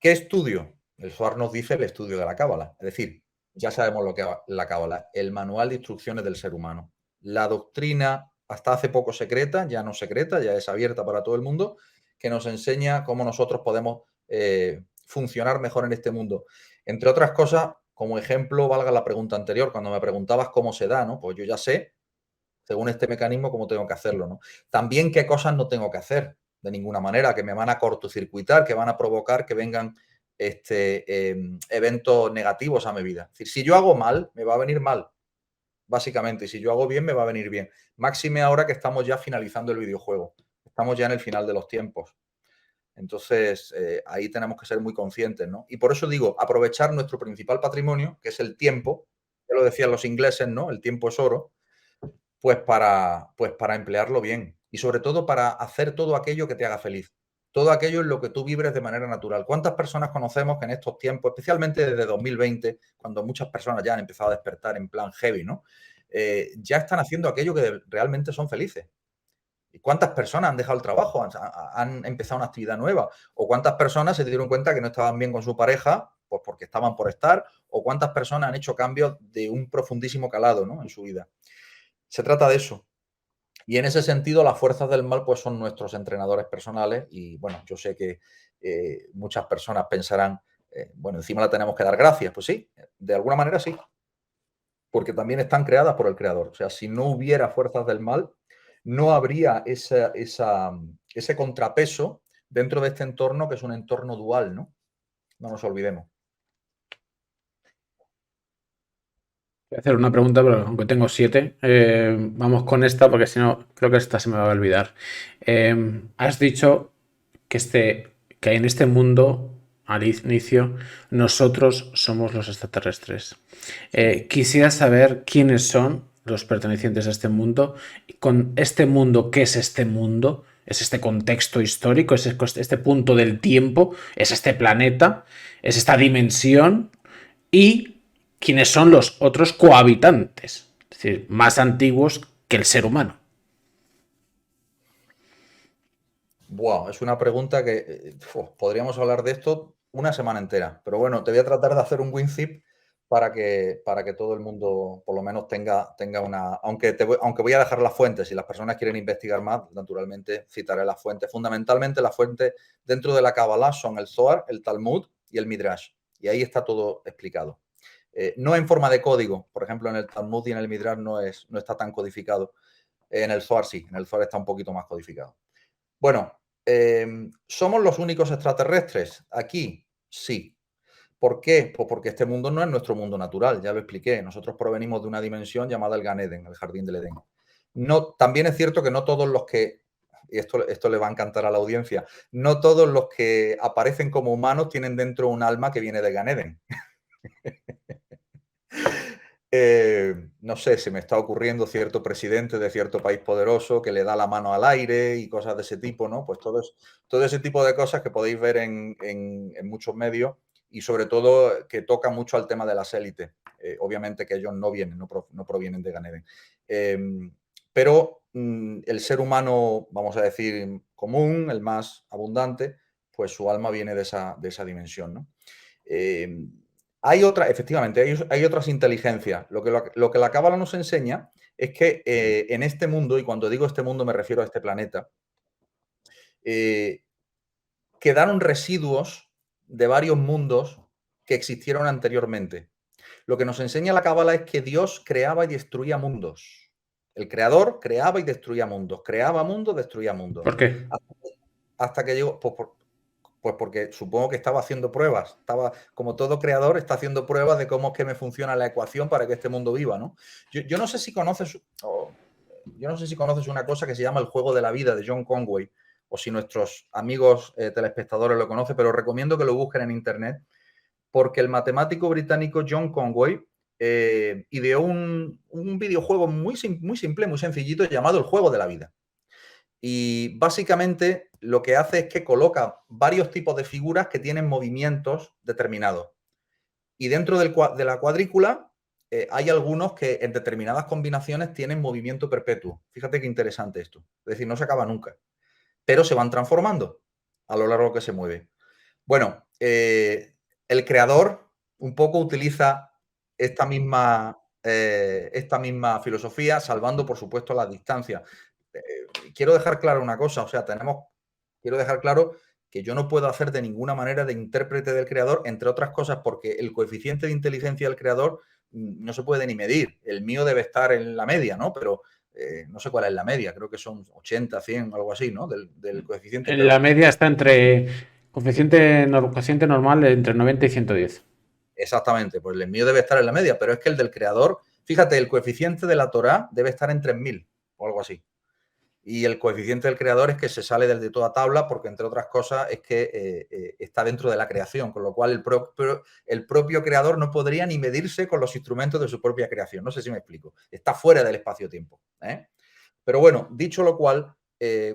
¿Qué estudio? El Zohar nos dice el estudio de la Cábala. Es decir, ya sabemos lo que es la Cábala, el manual de instrucciones del ser humano. La doctrina, hasta hace poco secreta, ya no secreta, ya es abierta para todo el mundo, que nos enseña cómo nosotros podemos funcionar mejor en este mundo. Entre otras cosas, como ejemplo, valga la pregunta anterior, cuando me preguntabas cómo se da, ¿no? Pues yo ya sé, según este mecanismo, cómo tengo que hacerlo, ¿no? También qué cosas no tengo que hacer de ninguna manera, que me van a cortocircuitar, que van a provocar que vengan eventos negativos a mi vida. Es decir, si yo hago mal, me va a venir mal, básicamente, y si yo hago bien, me va a venir bien. Máxime ahora que estamos ya finalizando el videojuego, estamos ya en el final de los tiempos. Entonces, ahí tenemos que ser muy conscientes, ¿no? Y por eso digo, aprovechar nuestro principal patrimonio, que es el tiempo, ya lo decían los ingleses, ¿no? El tiempo es oro, pues para emplearlo bien y sobre todo para hacer todo aquello que te haga feliz. Todo aquello en lo que tú vibres de manera natural. ¿Cuántas personas conocemos que en estos tiempos, especialmente desde 2020, cuando muchas personas ya han empezado a despertar en plan heavy, ¿no? Ya están haciendo aquello que realmente son felices. ¿Y cuántas personas han dejado el trabajo, han empezado una actividad nueva? ¿O cuántas personas se dieron cuenta que no estaban bien con su pareja, pues porque estaban por estar? ¿O cuántas personas han hecho cambios de un profundísimo calado, ¿no? En su vida. Se trata de eso. Y en ese sentido, las fuerzas del mal pues son nuestros entrenadores personales y bueno, yo sé que muchas personas pensarán, bueno, encima le tenemos que dar gracias. Pues sí, de alguna manera sí, porque también están creadas por el creador. O sea, si no hubiera fuerzas del mal, no habría ese contrapeso dentro de este entorno que es un entorno dual, ¿no? No nos olvidemos. Voy a hacer una pregunta, pero aunque tengo 7, vamos con esta porque si no, creo que esta se me va a olvidar. Has dicho que en este mundo, al inicio, nosotros somos los extraterrestres. Quisiera saber quiénes son los pertenecientes a este mundo. Con este mundo, ¿qué es este mundo? ¿Es este contexto histórico? ¿Es este punto del tiempo? ¿Es este planeta? ¿Es esta dimensión? Y quiénes son los otros cohabitantes, es decir, más antiguos que el ser humano. Buah, es una pregunta que podríamos hablar de esto una semana entera. Pero bueno, te voy a tratar de hacer un WinZip para que todo el mundo por lo menos tenga una. Aunque voy a dejar las fuentes, si las personas quieren investigar más, naturalmente citaré las fuentes. Fundamentalmente las fuentes dentro de la Kabbalah son el Zohar, el Talmud y el Midrash. Y ahí está todo explicado. No en forma de código, por ejemplo, en el Talmud y en el Midrash no está tan codificado. En el Zohar sí, en el Zohar está un poquito más codificado. Bueno, ¿somos los únicos extraterrestres aquí? Sí. ¿Por qué? Pues porque este mundo no es nuestro mundo natural, ya lo expliqué. Nosotros provenimos de una dimensión llamada el Gan Eden, el jardín del Edén. No, también es cierto que no todos los que, y esto le va a encantar a la audiencia, no todos los que aparecen como humanos tienen dentro un alma que viene de Gan Eden. No sé, se me está ocurriendo cierto presidente de cierto país poderoso que le da la mano al aire y cosas de ese tipo, ¿no? Pues todo ese tipo de cosas que podéis ver en muchos medios y sobre todo que toca mucho al tema de las élites. Obviamente que ellos no vienen, no provienen de Gan Eden. Pero el ser humano, vamos a decir, común, el más abundante, pues su alma viene de esa dimensión, ¿no? Efectivamente, hay otras inteligencias. Lo que la Cábala nos enseña es que en este mundo, y cuando digo este mundo me refiero a este planeta, quedaron residuos de varios mundos que existieron anteriormente. Lo que nos enseña la Cábala es que Dios creaba y destruía mundos. El creador creaba y destruía mundos. Creaba mundos, destruía mundos. ¿Por qué? Hasta que llegó, pues porque supongo que estaba haciendo pruebas. Como todo creador, está haciendo pruebas de cómo es que me funciona la ecuación para que este mundo viva, ¿no? Yo no sé si conoces, una cosa que se llama el juego de la vida de John Conway, o si nuestros amigos telespectadores lo conocen, pero recomiendo que lo busquen en internet, porque el matemático británico John Conway ideó un videojuego muy simple, muy sencillito, llamado el juego de la vida. Y básicamente lo que hace es que coloca varios tipos de figuras que tienen movimientos determinados. Y dentro de la cuadrícula hay algunos que en determinadas combinaciones tienen movimiento perpetuo. Fíjate qué interesante esto. Es decir, no se acaba nunca. Pero se van transformando a lo largo que se mueve. Bueno, el creador un poco utiliza esta misma filosofía, salvando, por supuesto, las distancias. Quiero dejar claro una cosa, o sea, quiero dejar claro que yo no puedo hacer de ninguna manera de intérprete del creador, entre otras cosas porque el coeficiente de inteligencia del creador no se puede ni medir. El mío debe estar en la media, ¿no? Pero no sé cuál es la media, creo que son 80, 100, algo así, ¿no? Del coeficiente. En la media está entre coeficiente normal entre 90 y 110. Exactamente, pues el mío debe estar en la media, pero es que el del creador, fíjate, el coeficiente de la Torá debe estar en 3000 o algo así. Y el coeficiente del creador es que se sale de toda tabla porque, entre otras cosas, es que está dentro de la creación, con lo cual el propio creador no podría ni medirse con los instrumentos de su propia creación. No sé si me explico. Está fuera del espacio-tiempo. Pero bueno, dicho lo cual,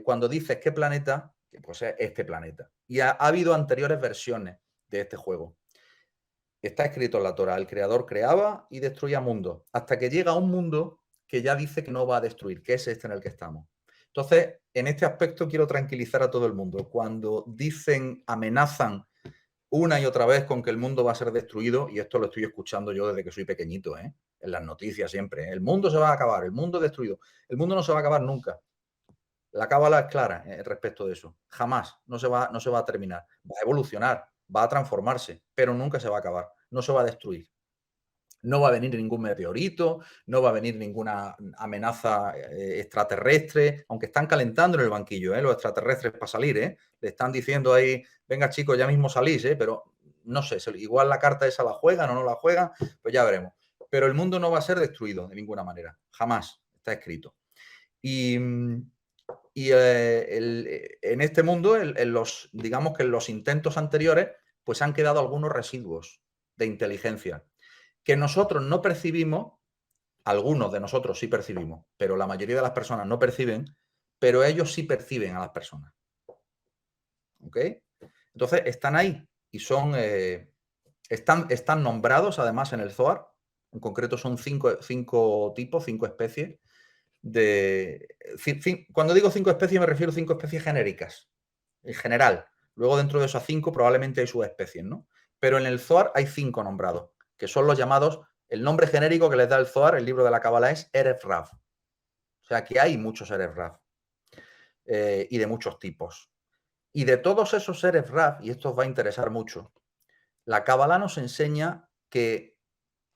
cuando dices qué planeta, pues es este planeta. Y ha habido anteriores versiones de este juego. Está escrito en la Torah, el creador creaba y destruía mundos, hasta que llega a un mundo que ya dice que no va a destruir, que es este en el que estamos. Entonces, en este aspecto quiero tranquilizar a todo el mundo. Cuando amenazan una y otra vez con que el mundo va a ser destruido, y esto lo estoy escuchando yo desde que soy pequeñito, en las noticias siempre, el mundo se va a acabar, el mundo destruido. El mundo no se va a acabar nunca. La cábala es clara respecto de eso. Jamás, no se va a terminar. Va a evolucionar, va a transformarse, pero nunca se va a acabar, no se va a destruir. No va a venir ningún meteorito, no va a venir ninguna amenaza extraterrestre, aunque están calentando en el banquillo los extraterrestres para salir. Le están diciendo ahí, venga chicos, ya mismo salís, pero no sé, igual la carta esa la juegan o no la juegan, pues ya veremos. Pero el mundo no va a ser destruido de ninguna manera, jamás, está escrito. Y en este mundo, digamos que en los intentos anteriores, pues han quedado algunos residuos de inteligencia que nosotros no percibimos, algunos de nosotros sí percibimos, pero la mayoría de las personas no perciben, pero ellos sí perciben a las personas. ¿Ok? Entonces están ahí y están nombrados además en el Zohar. En concreto son cinco tipos, 5 especies. Cuando digo 5 especies me refiero a 5 especies genéricas, en general. Luego dentro de esas 5 probablemente hay subespecies, ¿no? Pero en el Zohar hay 5 nombrados, que son los llamados, el nombre genérico que les da el Zohar, el libro de la Cábala, es Erev Rav. O sea que hay muchos Erev Rav y de muchos tipos. Y de todos esos Erev Rav, y esto os va a interesar mucho, la Cábala nos enseña que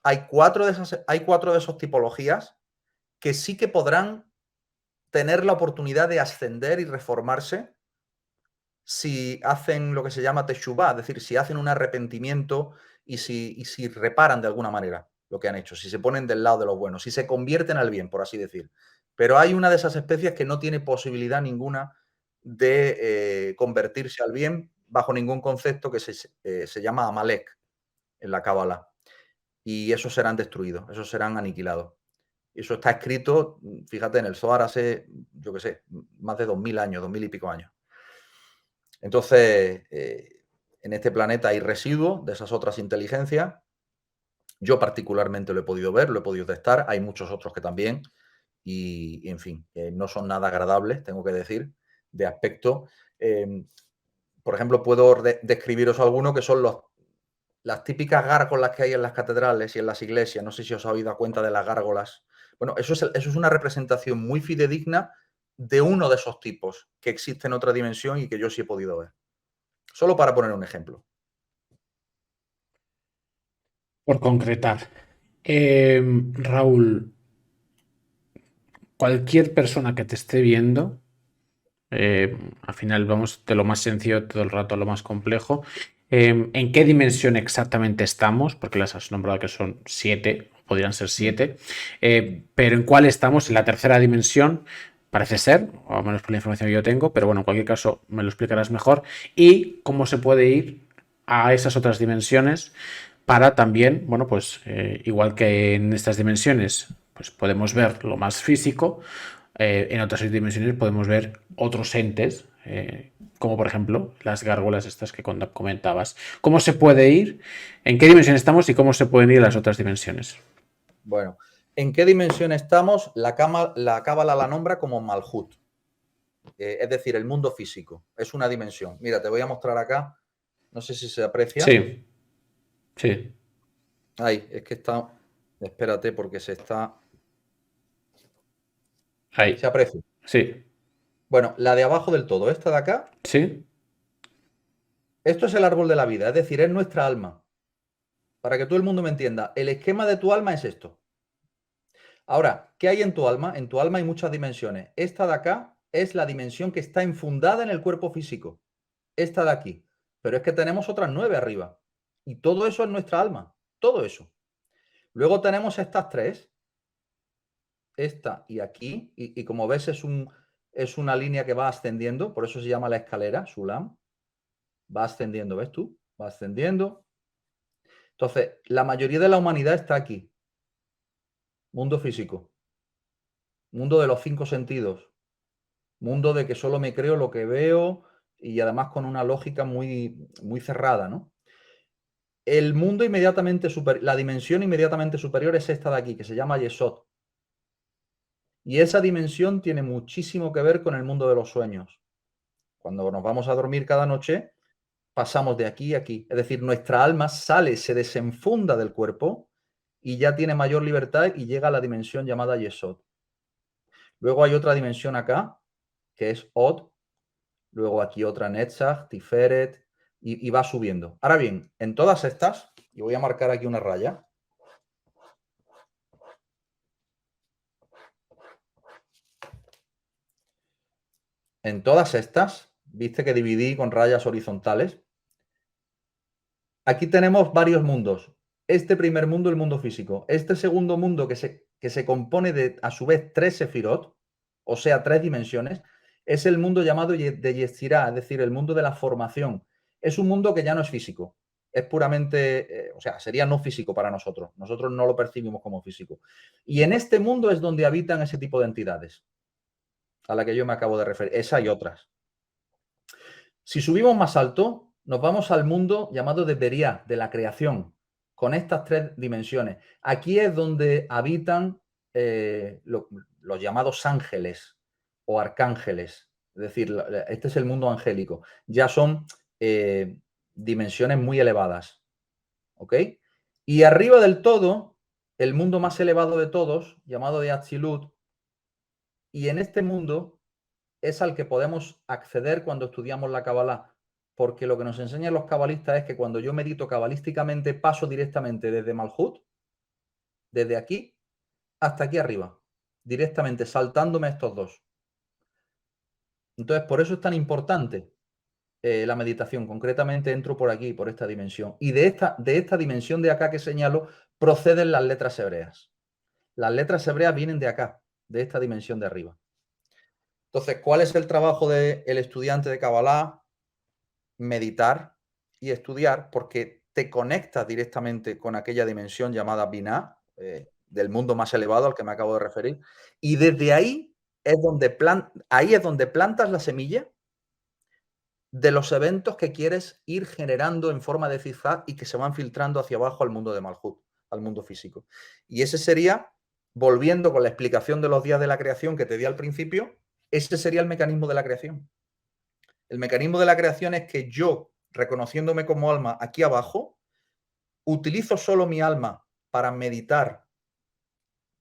hay 4 de esas tipologías que sí que podrán tener la oportunidad de ascender y reformarse si hacen lo que se llama teshuvah, es decir, si hacen un arrepentimiento y si reparan de alguna manera lo que han hecho, si se ponen del lado de los buenos, si se convierten al bien, por así decir. Pero hay una de esas especies que no tiene posibilidad ninguna de convertirse al bien bajo ningún concepto, que se llama Amalek en la Cábala. Y esos serán destruidos, esos serán aniquilados. Eso está escrito, fíjate, en el Zohar hace, yo qué sé, más de 2000 años, 2000 y pico años. Entonces, en este planeta hay residuos de esas otras inteligencias. Yo particularmente lo he podido ver, lo he podido testar. Hay muchos otros que también. Y en fin, no son nada agradables, tengo que decir, de aspecto. Por ejemplo, puedo describiros alguno que son las típicas gárgolas que hay en las catedrales y en las iglesias. No sé si os habéis dado cuenta de las gárgolas. Bueno, eso es una representación muy fidedigna de uno de esos tipos que existe en otra dimensión y que yo sí he podido ver. Solo para poner un ejemplo. Por concretar, Raúl, cualquier persona que te esté viendo, al final vamos de lo más sencillo todo el rato a lo más complejo. ¿En qué dimensión exactamente estamos? Porque las has nombrado que son 7, podrían ser 7, pero ¿en cuál estamos? En la tercera dimensión, parece ser, o al menos por la información que yo tengo, pero bueno, en cualquier caso me lo explicarás mejor. ¿Y cómo se puede ir a esas otras dimensiones para también, bueno, pues igual que en estas dimensiones, pues podemos ver lo más físico, en otras dimensiones podemos ver otros entes, como por ejemplo las gárgolas estas que comentabas. ¿Cómo se puede ir? ¿En qué dimensión estamos y cómo se pueden ir a las otras dimensiones? Bueno, ¿en qué dimensión estamos? La cábala la nombra como Malhut. Es decir, el mundo físico. Es una dimensión. Mira, te voy a mostrar acá. No sé si se aprecia. Sí, sí. Ahí, es que está. Espérate, porque se está. Se Ahí. aprecia. Sí. Bueno, la de abajo del todo, esta de acá, Sí. esto es el árbol de la vida, es decir, es nuestra alma. Para que todo el mundo me entienda, el esquema de tu alma es esto. Ahora, ¿qué hay en tu alma? En tu alma hay muchas dimensiones. Esta de acá es la dimensión que está enfundada en el cuerpo físico. Esta de aquí. Pero es que tenemos otras 9 arriba. Y todo eso es nuestra alma. Todo eso. Luego tenemos estas 3. Esta y aquí. Y como ves es una línea que va ascendiendo. Por eso se llama la escalera, Sulam. Va ascendiendo, ¿ves tú? Va ascendiendo. Entonces, la mayoría de la humanidad está aquí. Mundo físico. Mundo de los 5 sentidos. Mundo de que solo me creo lo que veo y además con una lógica muy, muy cerrada, ¿no? El mundo inmediatamente superior, la dimensión inmediatamente superior es esta de aquí, que se llama Yesod. Y esa dimensión tiene muchísimo que ver con el mundo de los sueños. Cuando nos vamos a dormir cada noche, pasamos de aquí a aquí. Es decir, nuestra alma sale, se desenfunda del cuerpo y ya tiene mayor libertad y llega a la dimensión llamada Yesod. Luego hay otra dimensión acá, que es Od. Luego aquí otra Netzach, Tiferet, y va subiendo. Ahora bien, en todas estas, y voy a marcar aquí una raya, en todas estas, viste que dividí con rayas horizontales, aquí tenemos varios mundos. Este primer mundo, el mundo físico. Este segundo mundo que se compone de, a su vez, 3 sefirot, o sea, 3 dimensiones, es el mundo llamado de Yetzirah, es decir, el mundo de la formación. Es un mundo que ya no es físico, es puramente, o sea, sería no físico para nosotros. Nosotros no lo percibimos como físico. Y en este mundo es donde habitan ese tipo de entidades a la que yo me acabo de referir. Esa y otras. Si subimos más alto, nos vamos al mundo llamado de Beriah, de la creación, con estas 3 dimensiones. Aquí es donde habitan los llamados ángeles o arcángeles. Es decir, este es el mundo angélico. Ya son dimensiones muy elevadas. ¿Ok? Y arriba del todo, el mundo más elevado de todos, llamado de Atzilut, y en este mundo es al que podemos acceder cuando estudiamos la Kabbalah, porque lo que nos enseñan los cabalistas es que cuando yo medito cabalísticamente paso directamente desde Malhut, desde aquí, hasta aquí arriba, directamente saltándome estos dos. Entonces, por eso es tan importante la meditación. Concretamente entro por aquí, por esta dimensión. Y de esta dimensión de acá que señalo, proceden las letras hebreas. Las letras hebreas vienen de acá, de esta dimensión de arriba. Entonces, ¿cuál es el trabajo del estudiante de Kabbalah? Meditar y estudiar, porque te conectas directamente con aquella dimensión llamada Binah, del mundo más elevado al que me acabo de referir, y desde ahí es donde, ahí es donde plantas la semilla de los eventos que quieres ir generando en forma de zigzag y que se van filtrando hacia abajo al mundo de Malhut, al mundo físico. Y ese sería, volviendo con la explicación de los días de la creación que te di al principio, ese sería el mecanismo de la creación. El mecanismo de la creación es que yo, reconociéndome como alma aquí abajo, utilizo solo mi alma para meditar,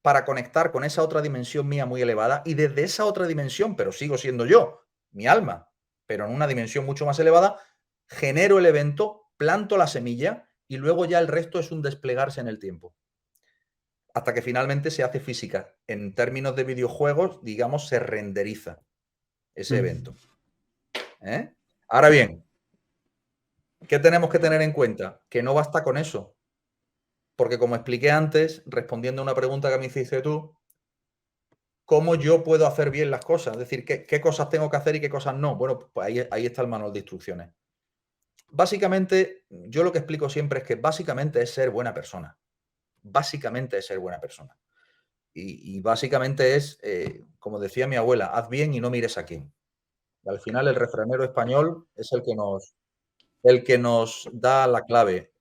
para conectar con esa otra dimensión mía muy elevada, y desde esa otra dimensión, pero sigo siendo yo, mi alma, pero en una dimensión mucho más elevada, genero el evento, planto la semilla y luego ya el resto es un desplegarse en el tiempo. Hasta que finalmente se hace física. En términos de videojuegos, digamos, se renderiza ese evento. ¿Eh? Ahora bien, ¿qué tenemos que tener en cuenta? Que no basta con eso. Porque como expliqué antes, respondiendo a una pregunta que me hiciste tú, ¿cómo yo puedo hacer bien las cosas? Es decir, ¿qué cosas tengo que hacer y qué cosas no? Bueno, pues ahí está el manual de instrucciones. Básicamente, yo lo que explico siempre es que básicamente es ser buena persona. Básicamente es ser buena persona. Y básicamente es, como decía mi abuela, haz bien y no mires a quién. Al final el refranero español es el que nos da la clave.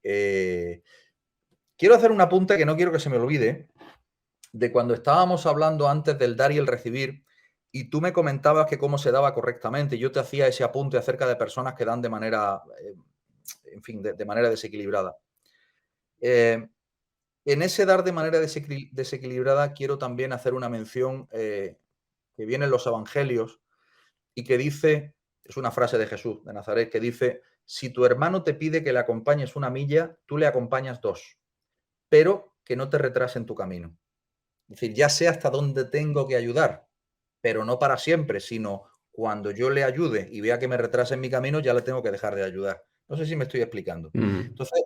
Quiero hacer un apunte que no quiero que se me olvide, de cuando estábamos hablando antes del dar y el recibir, y tú me comentabas que cómo se daba correctamente. Yo te hacía ese apunte acerca de personas que dan de manera, en fin, de manera desequilibrada. En ese dar de manera desequilibrada quiero también hacer una mención que viene en los evangelios y que dice, es una frase de Jesús de Nazaret, que dice, si tu hermano te pide que le acompañes una milla, tú le acompañas 2, pero que no te retrase en tu camino. Es decir, ya sé hasta dónde tengo que ayudar, pero no para siempre, sino cuando yo le ayude y vea que me retrasa en mi camino, ya le tengo que dejar de ayudar. No sé si me estoy explicando. Entonces,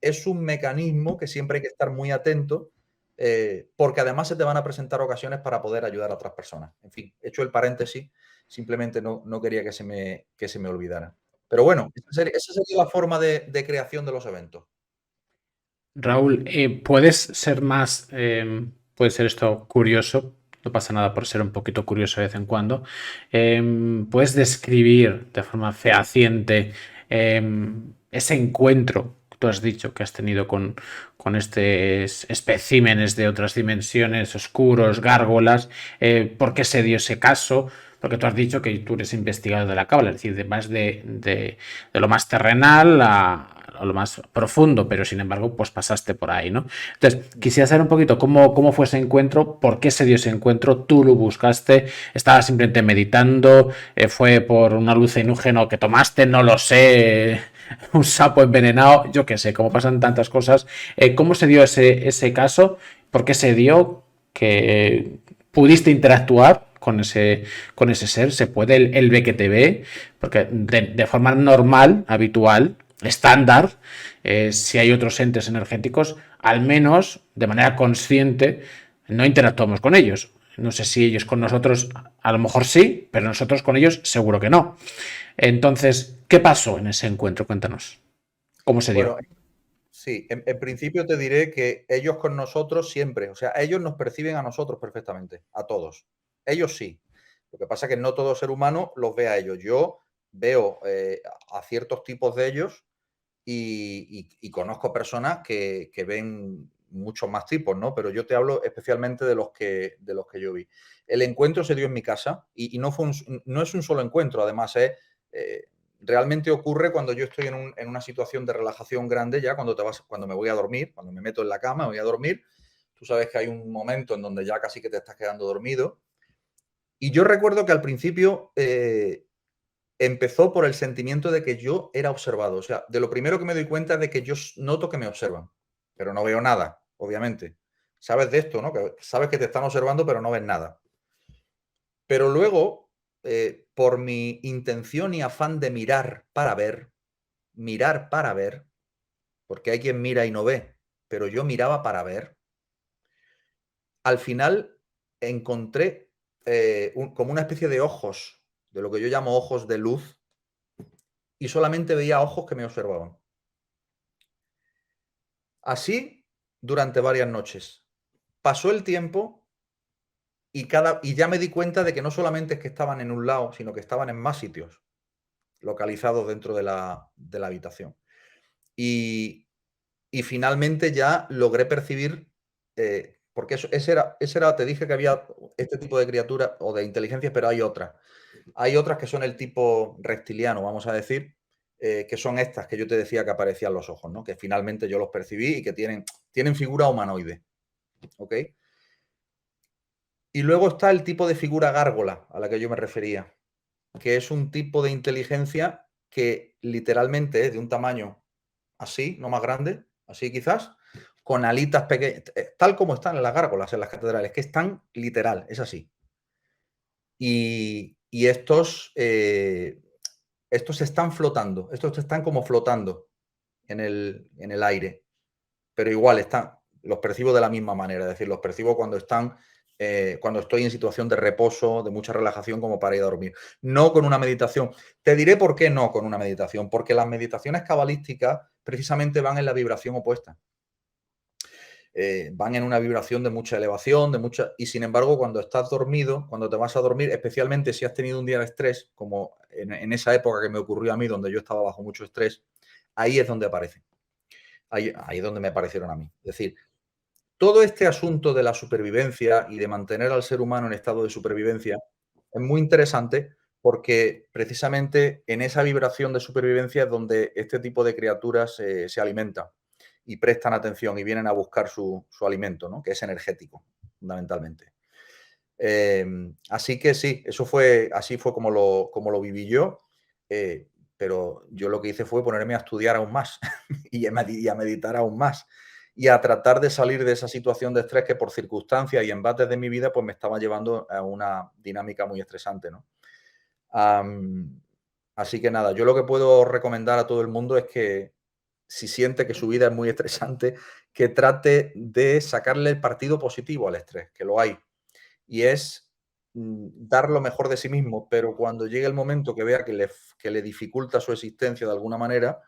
es un mecanismo que siempre hay que estar muy atento, porque además se te van a presentar ocasiones para poder ayudar a otras personas. En fin, hecho el paréntesis, simplemente no quería que se me olvidara. Pero bueno, esa sería la forma de creación de los eventos. Raúl, ¿puedes ser más, puede ser esto curioso, no pasa nada por ser un poquito curioso de vez en cuando, puedes describir de forma fehaciente ese encuentro que tú has dicho que has tenido con estos especímenes de otras dimensiones, oscuros, gárgolas, por qué se dio ese caso? Porque tú has dicho que tú eres investigador de la cábala, es decir, de más de lo más terrenal a lo más profundo, pero sin embargo, pues pasaste por ahí, ¿no? Entonces, quisiera saber un poquito cómo fue ese encuentro, por qué se dio ese encuentro, tú lo buscaste, estabas simplemente meditando, fue por una alucinógeno que tomaste, no lo sé, un sapo envenenado, yo qué sé, como pasan tantas cosas. ¿Cómo se dio ese caso? ¿Por qué se dio que pudiste interactuar con ese ser? ¿Se puede el ve que te ve? Porque de forma normal, habitual, estándar, si hay otros entes energéticos, al menos de manera consciente, no interactuamos con ellos. No sé si ellos con nosotros, a lo mejor sí, pero nosotros con ellos seguro que no. Entonces, ¿qué pasó en ese encuentro? Cuéntanos. ¿Cómo se dio? Bueno, sí, en principio te diré que ellos con nosotros siempre, o sea, ellos nos perciben a nosotros perfectamente, a todos. Ellos sí. Lo que pasa es que no todo ser humano los ve a ellos. Yo veo a ciertos tipos de ellos y conozco personas que ven muchos más tipos, ¿no? Pero yo te hablo especialmente de los que yo vi. El encuentro se dio en mi casa y no, no es un solo encuentro, además, realmente ocurre cuando yo estoy en una situación de relajación grande, ya cuando me voy a dormir, cuando me meto en la cama, me voy a dormir. Tú sabes que hay un momento en donde ya casi que te estás quedando dormido. Y yo recuerdo que al principio empezó por el sentimiento de que yo era observado. O sea, de lo primero que me doy cuenta es de que yo noto que me observan, pero no veo nada, obviamente. Sabes de esto, ¿no? Que sabes que te están observando, pero no ves nada. Pero luego, por mi intención y afán de mirar para ver, porque hay quien mira y no ve, pero yo miraba para ver, al final encontré como una especie de ojos, de lo que yo llamo ojos de luz, y solamente veía ojos que me observaban. Así durante varias noches. Pasó el tiempo y ya me di cuenta de que no solamente es que estaban en un lado, sino que estaban en más sitios. localizados dentro de la habitación. Y finalmente ya logré percibir, porque ese era, te dije que había este tipo de criaturas o de inteligencias, pero hay otras. Hay otras que son el tipo reptiliano, vamos a decir, que son estas que yo te decía que aparecían los ojos, ¿no? Que finalmente yo los percibí y que tienen figura humanoide, ¿ok? Y luego está el tipo de figura gárgola a la que yo me refería, que es un tipo de inteligencia que literalmente es de un tamaño así, no más grande, así quizás, con alitas pequeñas, tal como están en las gárgolas, en las catedrales, que están literal, es así. Y estos están flotando, estos están como flotando en el aire, pero igual los percibo de la misma manera, es decir, los percibo cuando estoy en situación de reposo, de mucha relajación como para ir a dormir. No con una meditación. Te diré por qué no con una meditación, porque las meditaciones cabalísticas precisamente van en la vibración opuesta. Van en una vibración de mucha elevación, y sin embargo, cuando estás dormido, cuando te vas a dormir, especialmente si has tenido un día de estrés, como en esa época que me ocurrió a mí, donde yo estaba bajo mucho estrés, ahí es donde aparecen. Ahí es donde me aparecieron a mí. Es decir, todo este asunto de la supervivencia y de mantener al ser humano en estado de supervivencia es muy interesante porque precisamente en esa vibración de supervivencia es donde este tipo de criaturas se alimentan y prestan atención y vienen a buscar su alimento, ¿no? Que es energético, fundamentalmente. Así que sí, así fue como lo viví yo, pero yo lo que hice fue ponerme a estudiar aún más y a meditar aún más y a tratar de salir de esa situación de estrés que por circunstancias y embates de mi vida pues me estaba llevando a una dinámica muy estresante, ¿no? Así que nada, yo lo que puedo recomendar a todo el mundo es que si siente que su vida es muy estresante, que trate de sacarle el partido positivo al estrés, que lo hay. Y es dar lo mejor de sí mismo, pero cuando llegue el momento que vea que le dificulta su existencia de alguna manera,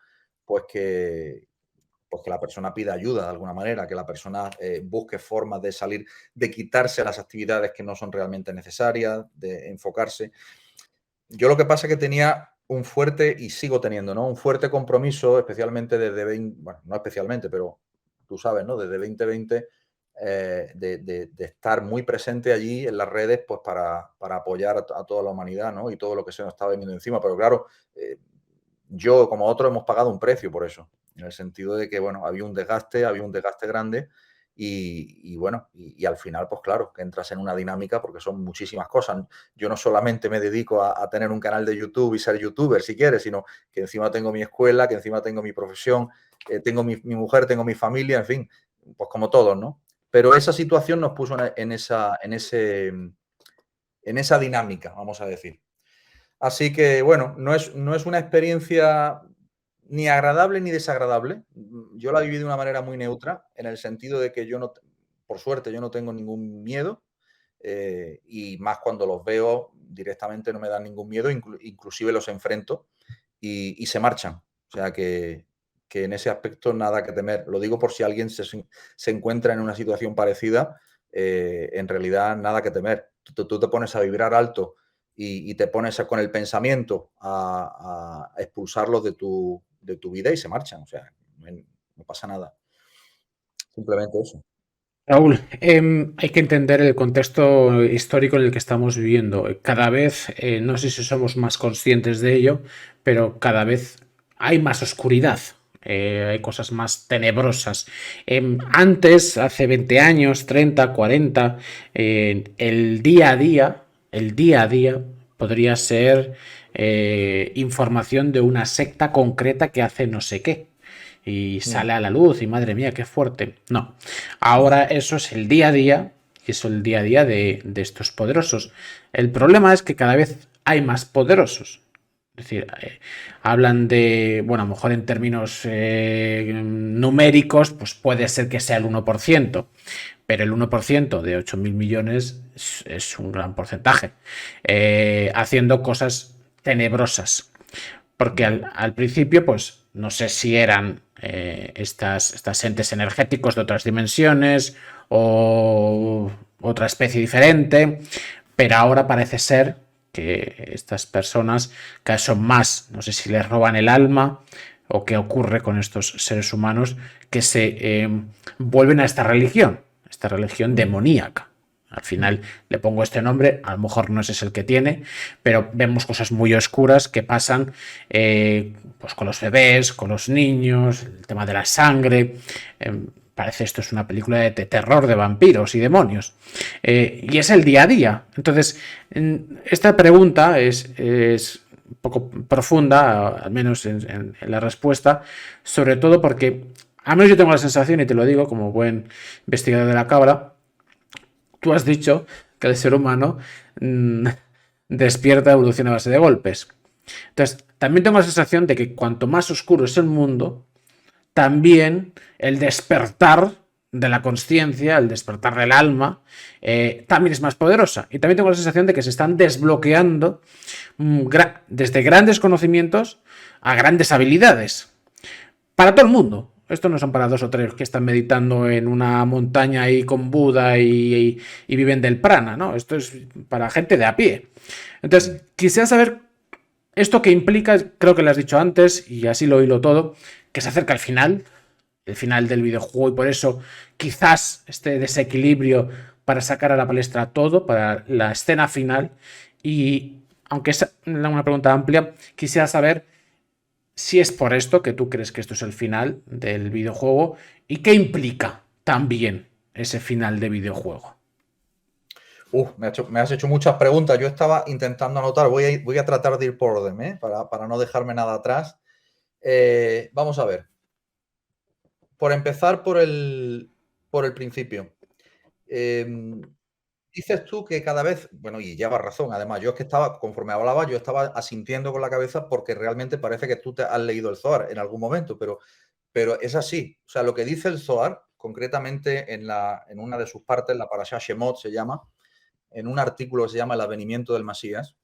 pues que la persona pida ayuda de alguna manera, que la persona busque formas de salir, de quitarse las actividades que no son realmente necesarias, de enfocarse. Yo lo que pasa es que tenía un fuerte, y sigo teniendo, ¿no? Un fuerte compromiso, especialmente bueno, no especialmente, pero tú sabes, ¿no? Desde 2020, de estar muy presente allí en las redes, pues para apoyar a toda la humanidad, ¿no? Y todo lo que se nos estaba viniendo encima. Pero claro, yo como otros hemos pagado un precio por eso, en el sentido de que, bueno, había un desgaste grande bueno, y al final, pues claro, que entras en una dinámica porque son muchísimas cosas. Yo no solamente me dedico a tener un canal de YouTube y ser youtuber, si quieres, sino que encima tengo mi escuela, que encima tengo mi profesión, tengo mi mujer, tengo mi familia, en fin, pues como todos, ¿no? Pero esa situación nos puso en esa dinámica, vamos a decir. Así que, bueno, no es una experiencia ni agradable ni desagradable. Yo la viví de una manera muy neutra, en el sentido de que por suerte, yo no tengo ningún miedo, y más cuando los veo directamente no me dan ningún miedo, inclusive los enfrento y se marchan. O sea que en ese aspecto nada que temer. Lo digo por si alguien se encuentra en una situación parecida, en realidad nada que temer. Tú te pones a vibrar alto y te pones con el pensamiento a expulsarlos de tu vida y se marchan. O sea, no pasa nada. Simplemente eso. Raúl, hay que entender el contexto histórico en el que estamos viviendo. Cada vez, no sé si somos más conscientes de ello, pero cada vez hay más oscuridad. Hay cosas más tenebrosas. Antes, hace 20 años, 30, 40, el día a día podría ser información de una secta concreta que hace no sé qué y sale a la luz y madre mía, qué fuerte. No, ahora eso es el día a día y eso es el día a día de estos poderosos. El problema es que cada vez hay más poderosos. Es decir, hablan de, bueno, a lo mejor en términos numéricos, pues puede ser que sea el 1%, pero el 1% de 8.000 millones es un gran porcentaje, haciendo cosas tenebrosas. Porque al principio, pues no sé si eran estas entes energéticos de otras dimensiones o otra especie diferente, pero ahora parece ser que estas personas que son más, no sé si les roban el alma o qué ocurre con estos seres humanos que se vuelven a esta religión demoníaca. Al final le pongo este nombre, a lo mejor no ese es el que tiene, pero vemos cosas muy oscuras que pasan pues con los bebés, con los niños, el tema de la sangre. Parece esto es una película de terror de vampiros y demonios. Y es el día a día. Entonces, esta pregunta es un poco profunda, al menos en la respuesta, sobre todo porque, a menos yo tengo la sensación, y te lo digo como buen investigador de la cabra, tú has dicho que el ser humano despierta, evoluciona a base de golpes. Entonces, también tengo la sensación de que cuanto más oscuro es el mundo, también el despertar de la conciencia, el despertar del alma, también es más poderosa. Y también tengo la sensación de que se están desbloqueando desde grandes conocimientos a grandes habilidades. Para todo el mundo. Esto no son para 2 o 3 que están meditando en una montaña ahí con Buda y viven del prana, ¿no? Esto es para gente de a pie. Entonces, quisiera saber esto que implica, creo que lo has dicho antes y así lo hilo todo, que se acerca el final del videojuego, y por eso quizás este desequilibrio para sacar a la palestra todo, para la escena final. Y aunque es una pregunta amplia, quisiera saber si es por esto que tú crees que esto es el final del videojuego y qué implica también ese final de videojuego. Me has hecho muchas preguntas. Yo estaba intentando anotar. Voy a tratar de ir por orden, ¿eh? Para no dejarme nada atrás. Vamos a ver. Por empezar por el principio. Dices tú que cada vez, bueno, y llevas razón, además, yo es que estaba, conforme hablaba, yo estaba asintiendo con la cabeza porque realmente parece que tú te has leído el Zohar en algún momento, pero es así. O sea, lo que dice el Zohar, concretamente en una de sus partes, la Parashá Shemot se llama, en un artículo que se llama El advenimiento del Mesías,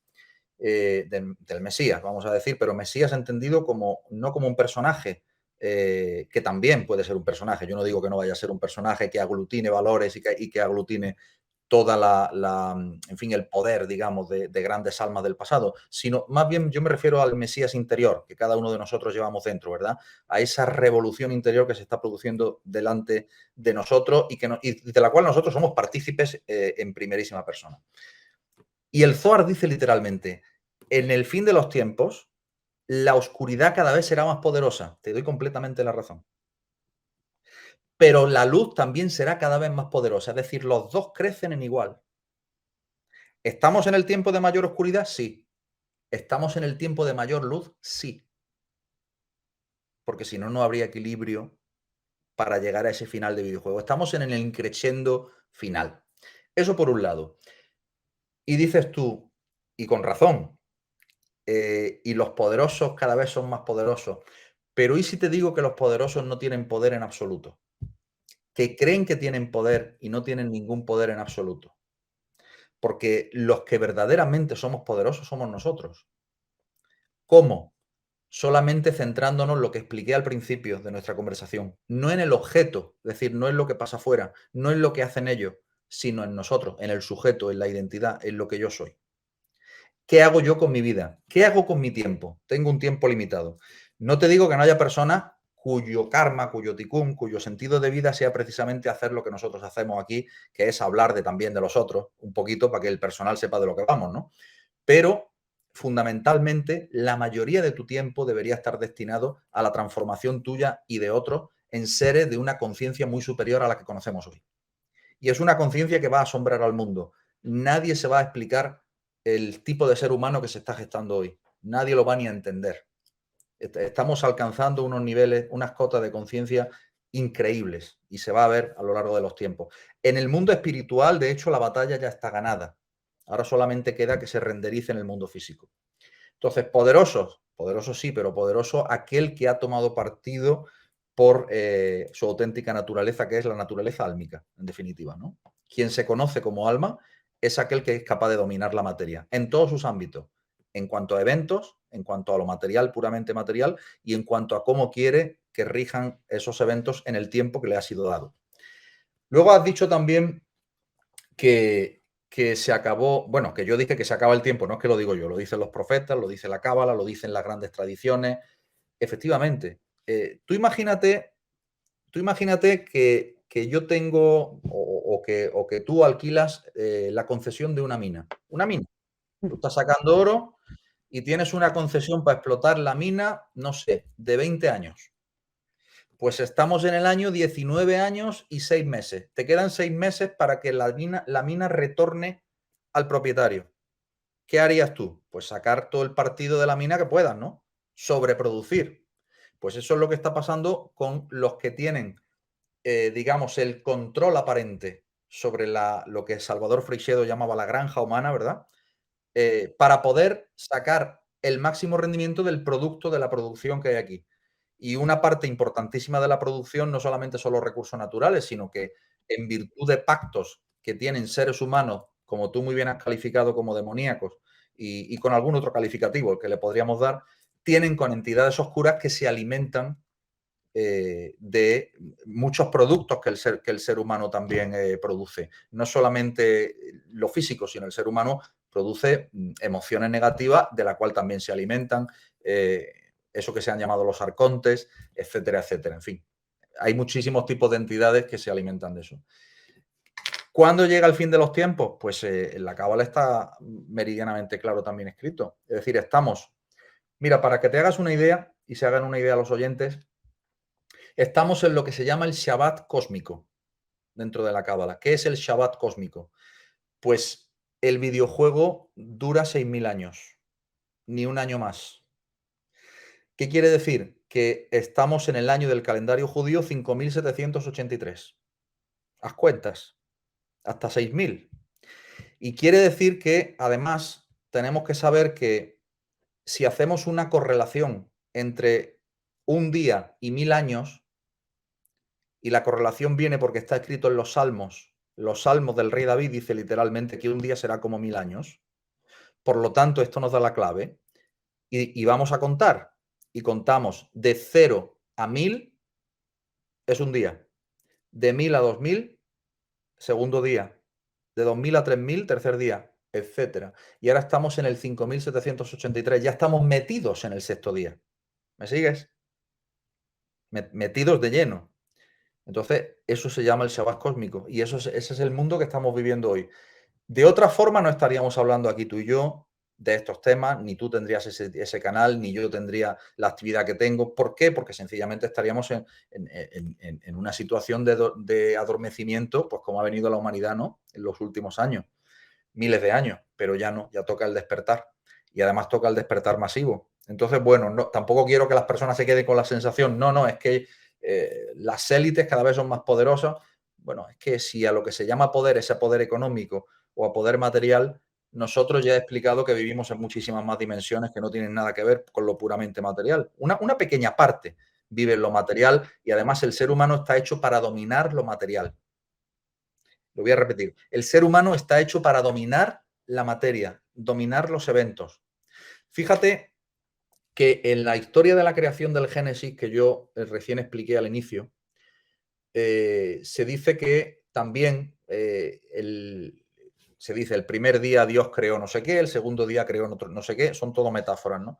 del Mesías, vamos a decir, pero Mesías entendido como, no como un personaje, que también puede ser un personaje. Yo no digo que no vaya a ser un personaje que aglutine valores y que aglutine toda en fin, el poder, digamos, de grandes almas del pasado, sino más bien yo me refiero al Mesías interior que cada uno de nosotros llevamos dentro, ¿verdad? A esa revolución interior que se está produciendo delante de nosotros y de la cual nosotros somos partícipes en primerísima persona. Y el Zohar dice literalmente, en el fin de los tiempos, la oscuridad cada vez será más poderosa. Te doy completamente la razón. Pero la luz también será cada vez más poderosa. Es decir, los dos crecen en igual. ¿Estamos en el tiempo de mayor oscuridad? Sí. ¿Estamos en el tiempo de mayor luz? Sí. Porque si no, no habría equilibrio para llegar a ese final de videojuego. Estamos en el increciendo final. Eso por un lado. Y dices tú, y con razón, y los poderosos cada vez son más poderosos. Pero ¿y si te digo que los poderosos no tienen poder en absoluto? Que creen que tienen poder y no tienen ningún poder en absoluto. Porque los que verdaderamente somos poderosos somos nosotros. ¿Cómo? Solamente centrándonos en lo que expliqué al principio de nuestra conversación. No en el objeto, es decir, no en lo que pasa afuera, no en lo que hacen ellos, sino en nosotros, en el sujeto, en la identidad, en lo que yo soy. ¿Qué hago yo con mi vida? ¿Qué hago con mi tiempo? Tengo un tiempo limitado. No te digo que no haya personas cuyo karma, cuyo tikkun, cuyo sentido de vida sea precisamente hacer lo que nosotros hacemos aquí, que es hablar también de los otros, un poquito para que el personal sepa de lo que vamos, ¿no? Pero fundamentalmente la mayoría de tu tiempo debería estar destinado a la transformación tuya y de otros en seres de una conciencia muy superior a la que conocemos hoy. Y es una conciencia que va a asombrar al mundo. Nadie se va a explicar el tipo de ser humano que se está gestando hoy. Nadie lo va ni a entender. Estamos alcanzando unos niveles, unas cotas de conciencia increíbles y se va a ver a lo largo de los tiempos. En el mundo espiritual, de hecho, la batalla ya está ganada. Ahora solamente queda que se renderice en el mundo físico. Entonces, poderosos sí, pero poderoso aquel que ha tomado partido por su auténtica naturaleza, que es la naturaleza álmica, en definitiva, ¿no? Quien se conoce como alma es aquel que es capaz de dominar la materia en todos sus ámbitos, en cuanto a eventos, en cuanto a lo material, puramente material, y en cuanto a cómo quiere que rijan esos eventos en el tiempo que le ha sido dado. Luego has dicho también que que se acabó, bueno, que yo dije que se acaba el tiempo, no es que lo digo yo, lo dicen los profetas, lo dice la Cábala, lo dicen las grandes tradiciones. Efectivamente, tú imagínate que yo tengo o que tú alquilas la concesión de una mina. Una mina. Tú estás sacando oro y tienes una concesión para explotar la mina, no sé, de 20 años. Pues estamos en el año 19 años y 6 meses. Te quedan 6 meses para que la mina retorne al propietario. ¿Qué harías tú? Pues sacar todo el partido de la mina que puedas, ¿no? Sobreproducir. Pues eso es lo que está pasando con los que tienen, digamos, el control aparente sobre lo que Salvador Freixedo llamaba la granja humana, ¿verdad? Para poder sacar el máximo rendimiento del producto de la producción que hay aquí. Y una parte importantísima de la producción no solamente son los recursos naturales, sino que en virtud de pactos que tienen seres humanos, como tú muy bien has calificado como demoníacos, y con algún otro calificativo que le podríamos dar, tienen con entidades oscuras que se alimentan de muchos productos que el ser humano también produce. No solamente lo físico, sino el ser humano produce emociones negativas de la cual también se alimentan, eso que se han llamado los arcontes, etcétera, etcétera. En fin, hay muchísimos tipos de entidades que se alimentan de eso. ¿Cuándo llega el fin de los tiempos? Pues en la Cábala está meridianamente claro también escrito. Es decir, mira, para que te hagas una idea y se hagan una idea los oyentes, estamos en lo que se llama el Shabbat cósmico dentro de la Cábala. ¿Qué es el Shabbat cósmico? Pues el videojuego dura 6.000 años, ni un año más. ¿Qué quiere decir? Que estamos en el año del calendario judío 5.783. Haz cuentas, hasta 6.000. Y quiere decir que, además, tenemos que saber que si hacemos una correlación entre un día y 1.000 años, y la correlación viene porque está escrito en los salmos del rey David dice literalmente que un día será como 1.000 años. Por lo tanto, esto nos da la clave y vamos a contar. Y contamos de 0 a 1.000 es un día. De 1.000 a 2.000, segundo día. De 2.000 a 3.000, tercer día, etcétera. Y ahora estamos en el 5.783. Ya estamos metidos en el sexto día. ¿Me sigues? Metidos de lleno. Entonces, eso se llama el Shabbat cósmico. Y ese es el mundo que estamos viviendo hoy. De otra forma, no estaríamos hablando aquí tú y yo de estos temas, ni tú tendrías ese canal, ni yo tendría la actividad que tengo. ¿Por qué? Porque sencillamente estaríamos en una situación de adormecimiento, pues como ha venido la humanidad, ¿no? En los últimos años, miles de años, pero ya no, ya toca el despertar. Y además toca el despertar masivo. Entonces, bueno, tampoco quiero que las personas se queden con la sensación, no, es que las élites cada vez son más poderosas. Bueno, es que si a lo que se llama poder, ese poder económico o a poder material, nosotros ya he explicado que vivimos en muchísimas más dimensiones que no tienen nada que ver con lo puramente material. Una pequeña parte vive en lo material y además el ser humano está hecho para dominar lo material. Lo voy a repetir. El ser humano está hecho para dominar la materia, dominar los eventos. Fíjate que en la historia de la creación del Génesis, que yo recién expliqué al inicio, se dice que también se dice el primer día Dios creó no sé qué, el segundo día creó no sé qué, son todo metáforas, ¿no?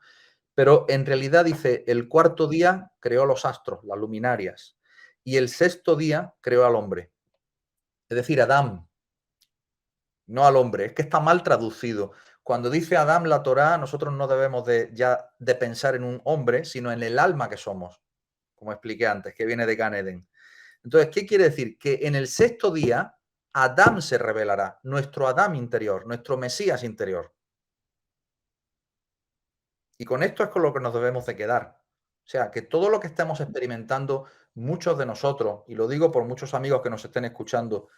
Pero en realidad dice, el cuarto día creó los astros, las luminarias, y el sexto día creó al hombre, es decir, Adán, no al hombre. Es que está mal traducido. Cuando dice Adán la Torá, nosotros no debemos de pensar en un hombre, sino en el alma que somos, como expliqué antes, que viene de Gan Eden. Entonces, ¿qué quiere decir? Que en el sexto día, Adán se revelará, nuestro Adán interior, nuestro Mesías interior. Y con esto es con lo que nos debemos de quedar. O sea, que todo lo que estemos experimentando, muchos de nosotros, y lo digo por muchos amigos que nos estén escuchando,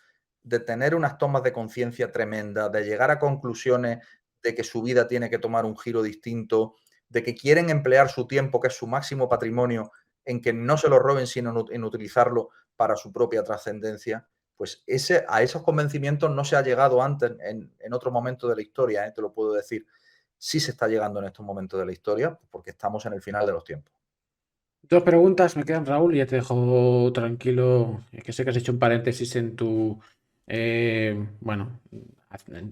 de tener unas tomas de conciencia tremendas, de llegar a conclusiones de que su vida tiene que tomar un giro distinto, de que quieren emplear su tiempo, que es su máximo patrimonio, en que no se lo roben, sino en utilizarlo para su propia trascendencia, pues a esos convencimientos no se ha llegado antes en otro momento de la historia, te lo puedo decir. Sí se está llegando en estos momentos de la historia, porque estamos en el final de los tiempos. Dos preguntas me quedan, Raúl, y ya te dejo tranquilo. Que sé que has hecho un paréntesis en tu, bueno,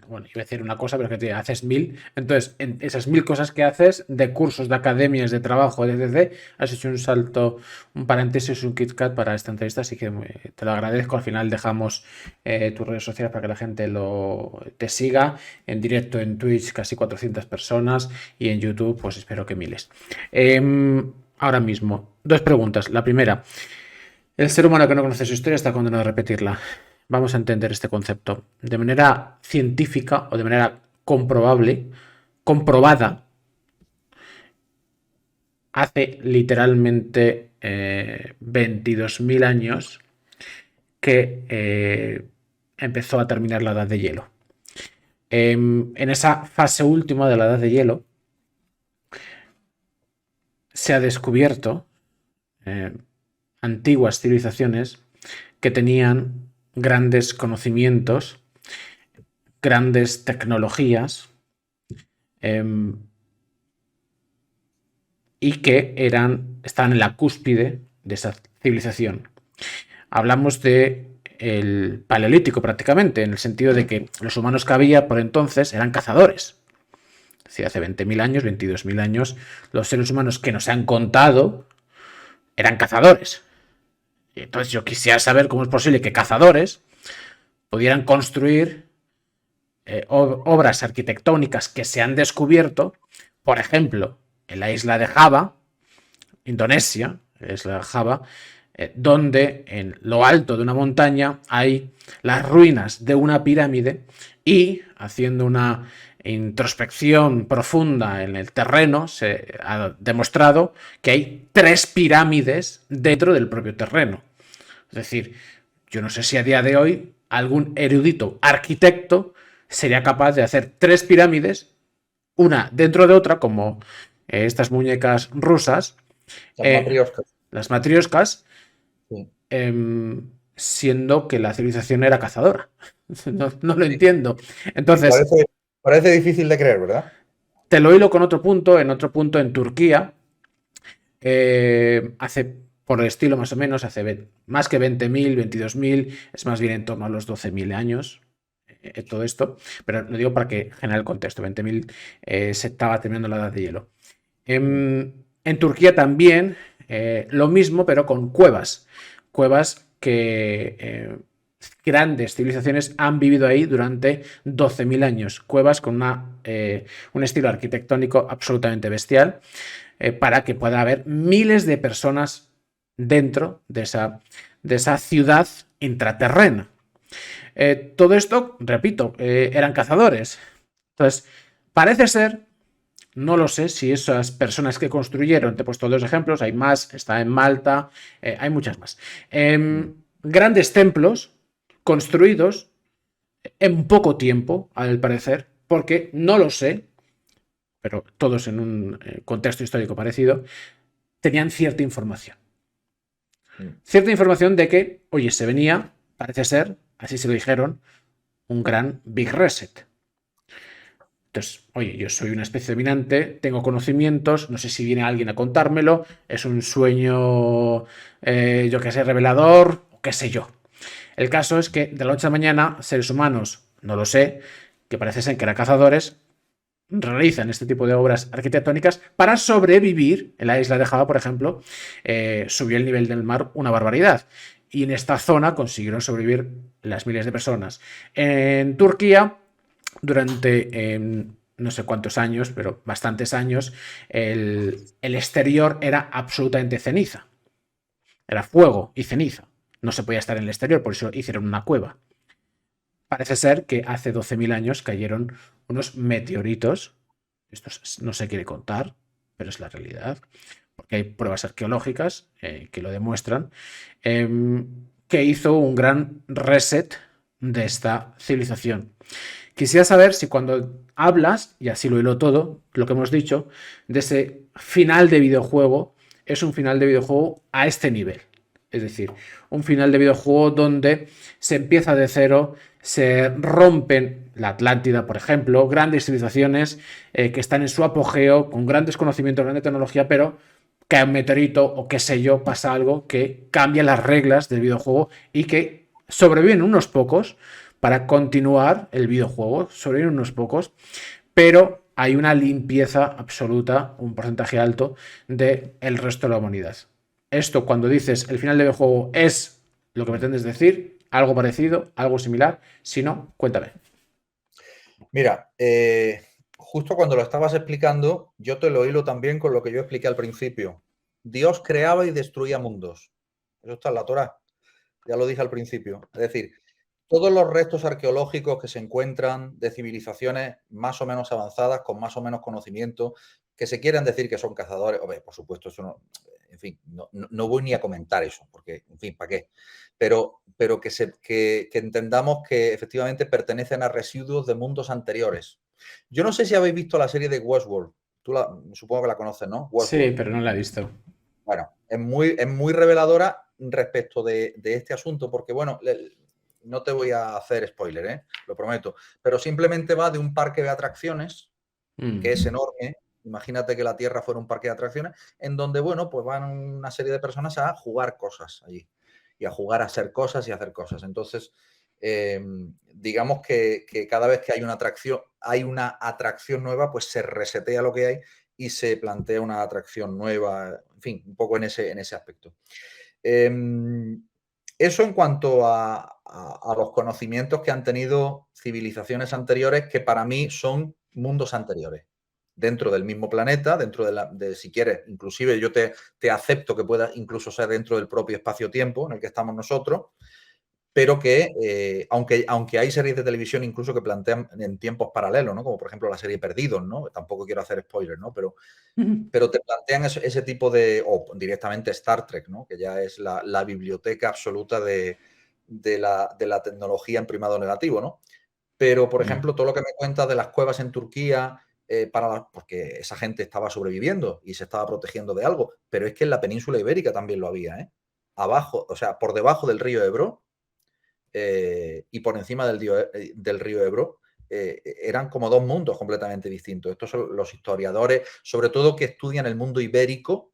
Bueno, iba a decir una cosa, pero que te haces 1000. Entonces, en esas 1000 cosas que haces, de cursos, de academias, de trabajo, etc., has hecho un salto, un paréntesis, un KitKat para esta entrevista, así que te lo agradezco. Al final dejamos tus redes sociales para que la gente te siga. En directo en Twitch casi 400 personas y en YouTube pues espero que miles. Ahora mismo, dos preguntas. La primera, el ser humano que no conoce su historia está condenado a repetirla. Vamos a entender este concepto de manera científica o de manera comprobada. Hace literalmente 22.000 años que empezó a terminar la edad de hielo. En esa fase última de la edad de hielo se ha descubierto antiguas civilizaciones que tenían grandes conocimientos, grandes tecnologías y que estaban en la cúspide de esa civilización. Hablamos de el paleolítico prácticamente, en el sentido de que los humanos que había por entonces eran cazadores. Es decir, hace 20.000 años, 22.000 años, los seres humanos que nos han contado eran cazadores. Y entonces yo quisiera saber cómo es posible que cazadores pudieran construir obras arquitectónicas que se han descubierto, por ejemplo, en la isla de Java, Indonesia, la isla de Java, donde en lo alto de una montaña hay las ruinas de una pirámide y, haciendo una introspección profunda en el terreno, se ha demostrado que hay 3 pirámides dentro del propio terreno. Es decir, yo no sé si a día de hoy algún erudito arquitecto sería capaz de hacer 3 pirámides, una dentro de otra, como estas muñecas rusas, las matrioscas, sí. Siendo que la civilización era cazadora. No lo entiendo. Entonces, parece difícil de creer, ¿verdad? Te lo hilo con otro punto. En Turquía, hace, por el estilo más o menos, hace más que 20.000, 22.000, es más bien en torno a los 12.000 años. Todo esto, pero lo digo para que genere el contexto. 20.000 se estaba terminando la edad de hielo. En Turquía también lo mismo, pero con cuevas que grandes civilizaciones han vivido ahí durante 12.000 años. Cuevas con un estilo arquitectónico absolutamente bestial, para que pueda haber miles de personas dentro de esa ciudad intraterrena. Todo esto, repito, eran cazadores. Entonces, parece ser, no lo sé si esas personas que construyeron, te he puesto 2 ejemplos, hay más, está en Malta, hay muchas más. Grandes templos construidos en poco tiempo, al parecer, porque no lo sé, pero todos en un contexto histórico parecido, tenían cierta información. Cierta información de que, oye, se venía, parece ser, así se lo dijeron, un gran Big Reset. Entonces, oye, yo soy una especie dominante, tengo conocimientos, no sé si viene alguien a contármelo, es un sueño, yo qué sé, revelador, o qué sé yo. El caso es que de la noche a la mañana, seres humanos, no lo sé, que parece ser que eran cazadores, realizan este tipo de obras arquitectónicas para sobrevivir. En la isla de Java, por ejemplo, subió el nivel del mar una barbaridad. Y en esta zona consiguieron sobrevivir las miles de personas. En Turquía, durante no sé cuántos años, pero bastantes años, el exterior era absolutamente ceniza. Era fuego y ceniza. No se podía estar en el exterior, por eso hicieron una cueva. Parece ser que hace 12.000 años cayeron unos meteoritos. Esto no se quiere contar, pero es la realidad. Porque hay pruebas arqueológicas que lo demuestran. Que hizo un gran reset de esta civilización. Quisiera saber si cuando hablas, y así lo hilo todo, lo que hemos dicho, de ese final de videojuego, es un final de videojuego a este nivel. Es decir, un final de videojuego donde se empieza de cero, se rompen la Atlántida, por ejemplo, grandes civilizaciones que están en su apogeo, con grandes conocimientos, grande tecnología, pero cae un meteorito o qué sé yo, pasa algo que cambia las reglas del videojuego y que sobreviven unos pocos, para continuar el videojuego. Sobreviven unos pocos, pero hay una limpieza absoluta, un porcentaje alto del resto de la humanidad. Esto, cuando dices el final del videojuego, es lo que pretendes decir, algo parecido, algo similar. Si no, cuéntame. Mira, justo cuando lo estabas explicando, yo te lo hilo también con lo que yo expliqué al principio. Dios creaba y destruía mundos. Eso está en la Torá. Ya lo dije al principio. Es decir, todos los restos arqueológicos que se encuentran de civilizaciones más o menos avanzadas, con más o menos conocimiento, que se quieran decir que son cazadores, por supuesto, eso no, en fin, no voy ni a comentar eso, porque, en fin, ¿para qué? Pero que entendamos que efectivamente pertenecen a residuos de mundos anteriores. Yo no sé si habéis visto la serie de Westworld. Supongo que la conoces, ¿no? Sí, Westworld. pero no la he visto. Bueno, es muy reveladora respecto de este asunto, porque, bueno, no te voy a hacer spoiler, lo prometo, pero simplemente va de un parque de atracciones que es enorme. Imagínate que la Tierra fuera un parque de atracciones en donde, bueno, pues van una serie de personas a jugar cosas allí y a jugar a ser cosas y a hacer cosas. Entonces, digamos que cada vez que hay una atracción nueva, pues se resetea lo que hay y se plantea una atracción nueva, en fin, un poco en ese aspecto. Eso en cuanto a los conocimientos que han tenido civilizaciones anteriores, que para mí son mundos anteriores, dentro del mismo planeta, dentro si quieres, inclusive yo te acepto que pueda incluso ser dentro del propio espacio-tiempo en el que estamos nosotros, pero que, aunque hay series de televisión incluso que plantean en tiempos paralelos, ¿no? Como por ejemplo la serie Perdidos, ¿no? Tampoco quiero hacer spoilers, ¿no? Pero te plantean ese tipo de, o directamente Star Trek, ¿no? Que ya es la biblioteca absoluta de la tecnología en primado negativo, ¿no? Pero, por ejemplo, todo lo que me cuentas de las cuevas en Turquía, porque esa gente estaba sobreviviendo y se estaba protegiendo de algo, pero es que en la península ibérica también lo había, ¿eh? Abajo, o sea, por debajo del río Ebro y por encima del río Ebro, eran como dos mundos completamente distintos. Estos son los historiadores, sobre todo que estudian el mundo ibérico,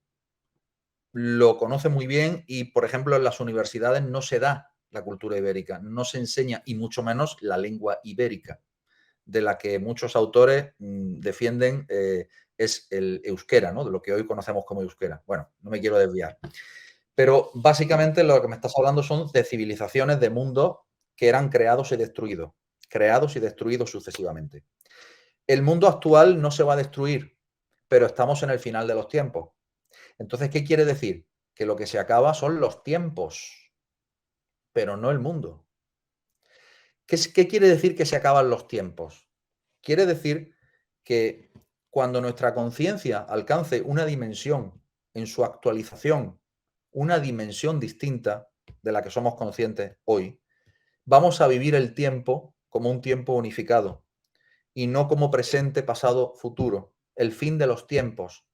lo conocen muy bien y, por ejemplo, en las universidades no se da la cultura ibérica, no se enseña y mucho menos la lengua ibérica, de la que muchos autores defienden es el euskera, ¿no? De lo que hoy conocemos como euskera. Bueno, no me quiero desviar. Pero básicamente lo que me estás hablando son de civilizaciones, de mundos que eran creados y destruidos sucesivamente. El mundo actual no se va a destruir, pero estamos en el final de los tiempos. Entonces, ¿qué quiere decir? Que lo que se acaba son los tiempos, pero no el mundo. ¿Qué quiere decir que se acaban los tiempos? Quiere decir que cuando nuestra conciencia alcance una dimensión en su actualización, una dimensión distinta de la que somos conscientes hoy, vamos a vivir el tiempo como un tiempo unificado y no como presente, pasado, futuro. El fin de los tiempos.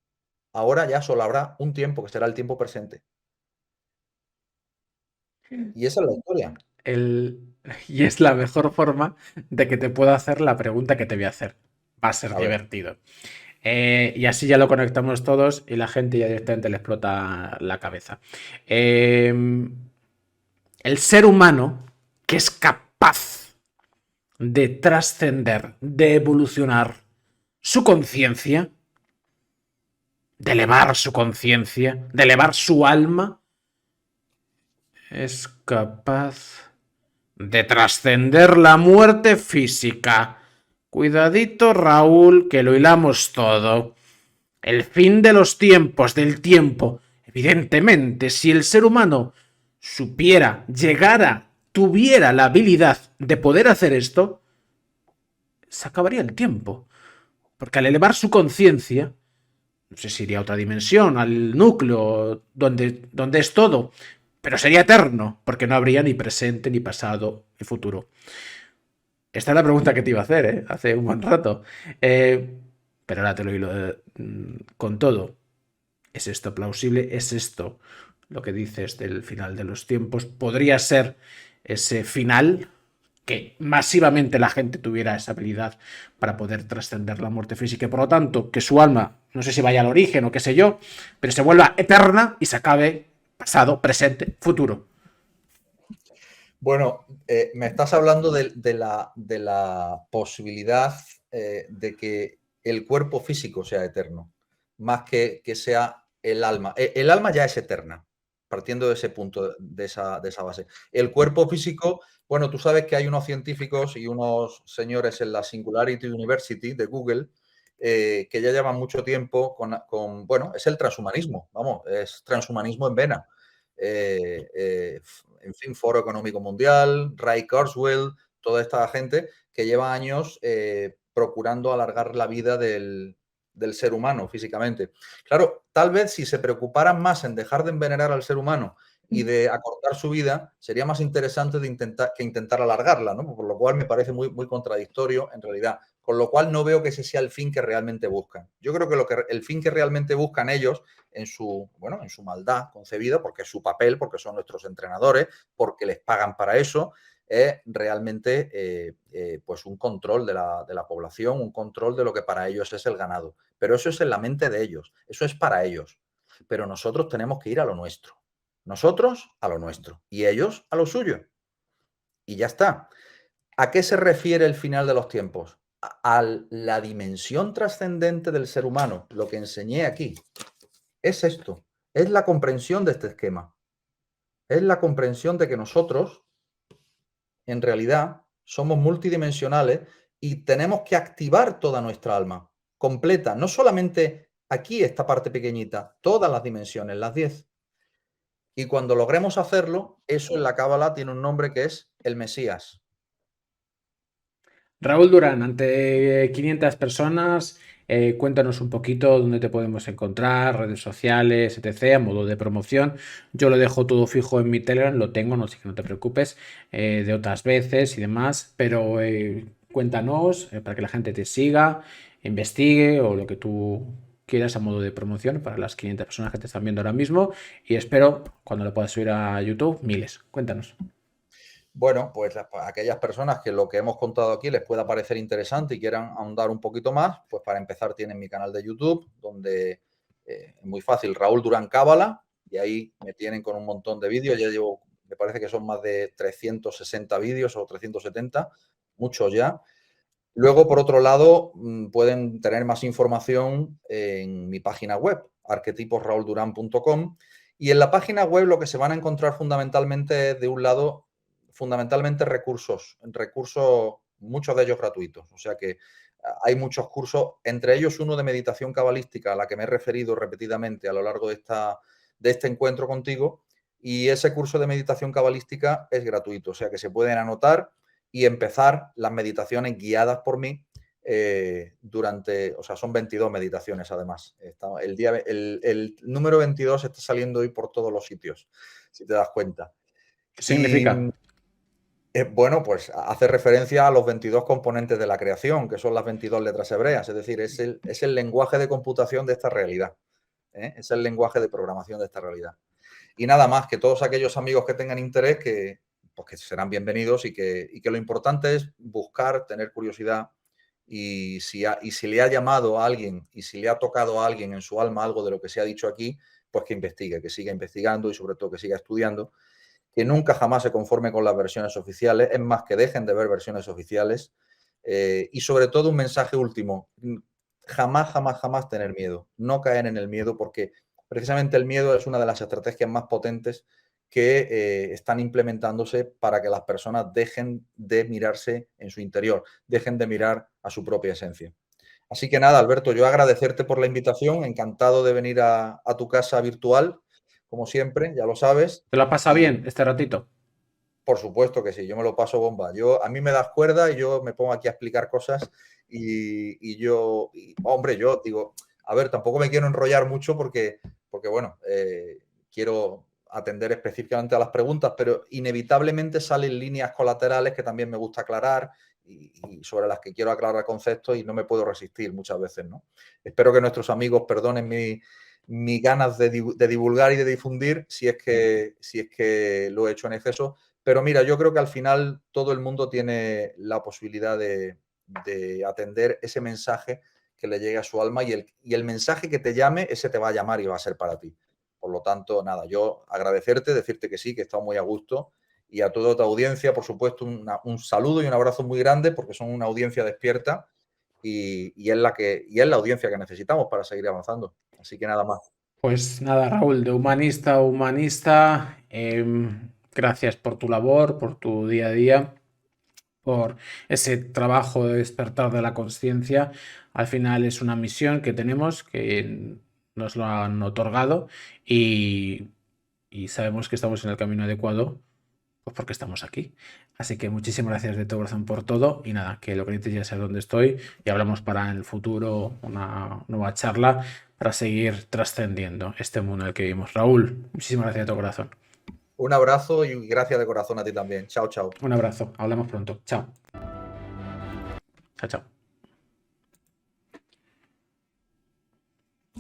Ahora ya solo habrá un tiempo que será el tiempo presente. Y esa es la historia. Y es la mejor forma de que te pueda hacer la pregunta que te voy a hacer. Va a ser A ver. divertido. Y así ya lo conectamos todos y la gente ya directamente le explota la cabeza. El ser humano que es capaz de trascender, de evolucionar su conciencia, de elevar su conciencia, de elevar su alma, es capaz de trascender la muerte física. Cuidadito, Raúl, que lo hilamos todo. El fin de los tiempos, del tiempo. Evidentemente, si el ser humano supiera, llegara, tuviera la habilidad de poder hacer esto, se acabaría el tiempo. Porque al elevar su conciencia, no sé si iría a otra dimensión, al núcleo, donde es todo, pero sería eterno, porque no habría ni presente, ni pasado, ni futuro. Esta es la pregunta que te iba a hacer, hace un buen rato. Pero ahora te lo hilo con todo. ¿Es esto plausible? ¿Es esto lo que dices del final de los tiempos? ¿Podría ser ese final que masivamente la gente tuviera esa habilidad para poder trascender la muerte física y por lo tanto que su alma, no sé si vaya al origen o qué sé yo, pero se vuelva eterna y se acabe pasado, presente, futuro? Bueno, me estás hablando de la posibilidad de que el cuerpo físico sea eterno, más que sea el alma. El alma ya es eterna, partiendo de ese punto, de esa base. El cuerpo físico, bueno, tú sabes que hay unos científicos y unos señores en la Singularity University de Google que ya llevan mucho tiempo bueno, es el transhumanismo, vamos, es transhumanismo en vena. En fin, Foro Económico Mundial, Ray Kurzweil, toda esta gente que lleva años procurando alargar la vida del ser humano físicamente. Claro, tal vez si se preocuparan más en dejar de envenenar al ser humano y de acortar su vida, sería más interesante que intentar alargarla, ¿no? Por lo cual me parece muy, muy contradictorio en realidad. Con lo cual no veo que ese sea el fin que realmente buscan. Yo creo que el fin que realmente buscan ellos en su maldad concebida, porque es su papel, porque son nuestros entrenadores, porque les pagan para eso, es realmente pues un control de la población, un control de lo que para ellos es el ganado. Pero eso es en la mente de ellos, eso es para ellos. Pero nosotros tenemos que ir a lo nuestro. Nosotros a lo nuestro y ellos a lo suyo. Y ya está. ¿A qué se refiere el final de los tiempos? A la dimensión trascendente del ser humano, lo que enseñé aquí. Es esto, es la comprensión de este esquema, es la comprensión de que nosotros, en realidad, somos multidimensionales y tenemos que activar toda nuestra alma, completa, no solamente aquí esta parte pequeñita, todas las dimensiones, las 10. Y cuando logremos hacerlo, eso en la Cábala tiene un nombre que es el Mesías. Raúl Durán, ante 500 personas, cuéntanos un poquito dónde te podemos encontrar, redes sociales, etc., a modo de promoción. Yo lo dejo todo fijo en mi Telegram, lo tengo, no sé que no te preocupes, de otras veces y demás, pero cuéntanos para que la gente te siga, investigue o lo que tú quieras a modo de promoción para las 500 personas que te están viendo ahora mismo y espero cuando lo puedas subir a YouTube, miles. Cuéntanos. Bueno, pues aquellas personas que lo que hemos contado aquí les pueda parecer interesante y quieran ahondar un poquito más, pues para empezar tienen mi canal de YouTube, donde es muy fácil, Raúl Durán Cábala, y ahí me tienen con un montón de vídeos. Ya llevo, me parece que son más de 360 vídeos o 370, muchos ya. Luego, por otro lado, pueden tener más información en mi página web, arquetiposraulduran.com. Y en la página web lo que se van a encontrar fundamentalmente es, de un lado, fundamentalmente recursos, muchos de ellos gratuitos. O sea que hay muchos cursos, entre ellos uno de meditación cabalística, a la que me he referido repetidamente a lo largo de este encuentro contigo. Y ese curso de meditación cabalística es gratuito, o sea que se pueden anotar y empezar las meditaciones guiadas por mí son 22 meditaciones además. El número 22 está saliendo hoy por todos los sitios, si te das cuenta. ¿Qué Y significa? bueno, pues hace referencia a los 22 componentes de la creación, que son las 22 letras hebreas, es decir, es el lenguaje de computación de esta realidad, ¿eh? Es el lenguaje de programación de esta realidad. Y nada más, que todos aquellos amigos que tengan interés, pues que serán bienvenidos y que lo importante es buscar, tener curiosidad y si le ha llamado a alguien y si le ha tocado a alguien en su alma algo de lo que se ha dicho aquí, pues que investigue, que siga investigando y sobre todo que siga estudiando, que nunca jamás se conforme con las versiones oficiales, es más, que dejen de ver versiones oficiales y sobre todo un mensaje último, jamás, jamás, jamás tener miedo, no caer en el miedo porque precisamente el miedo es una de las estrategias más potentes que están implementándose para que las personas dejen de mirarse en su interior, dejen de mirar a su propia esencia. Así que nada, Alberto, yo agradecerte por la invitación, encantado de venir a tu casa virtual, como siempre, ya lo sabes, ¿Te lo pasa y bien este ratito? por supuesto que sí, yo me lo paso bomba. A mí me das cuerda y yo me pongo aquí a explicar cosas hombre, yo digo, a ver, tampoco me quiero enrollar mucho porque bueno, quiero atender específicamente a las preguntas, pero inevitablemente salen líneas colaterales que también me gusta aclarar y sobre las que quiero aclarar conceptos y no me puedo resistir muchas veces, ¿no? Espero que nuestros amigos perdonen mis ganas de divulgar y de difundir si es que lo he hecho en exceso. Pero mira, yo creo que al final todo el mundo tiene la posibilidad de atender ese mensaje que le llegue a su alma y el mensaje que te llame, ese te va a llamar y va a ser para ti. Por lo tanto, nada, yo agradecerte, decirte que sí, que he estado muy a gusto Y a toda tu audiencia, por supuesto, un saludo y un abrazo muy grande, porque son una audiencia despierta y es la audiencia que necesitamos para seguir avanzando. Así que nada más. Pues nada, Raúl, de humanista a humanista, gracias por tu labor, por tu día a día, por ese trabajo de despertar de la conciencia. Al final es una misión que tenemos, que nos lo han otorgado y sabemos que estamos en el camino adecuado, pues porque estamos aquí. Así que muchísimas gracias de todo corazón por todo y nada, que lo que necesites ya sabes dónde estoy y hablamos para en el futuro una nueva charla para seguir trascendiendo este mundo en el que vivimos. Raúl, muchísimas gracias de todo corazón. Un abrazo y gracias de corazón a ti también. Chao, chao. Un abrazo, hablamos pronto. Chao. Chao, chao.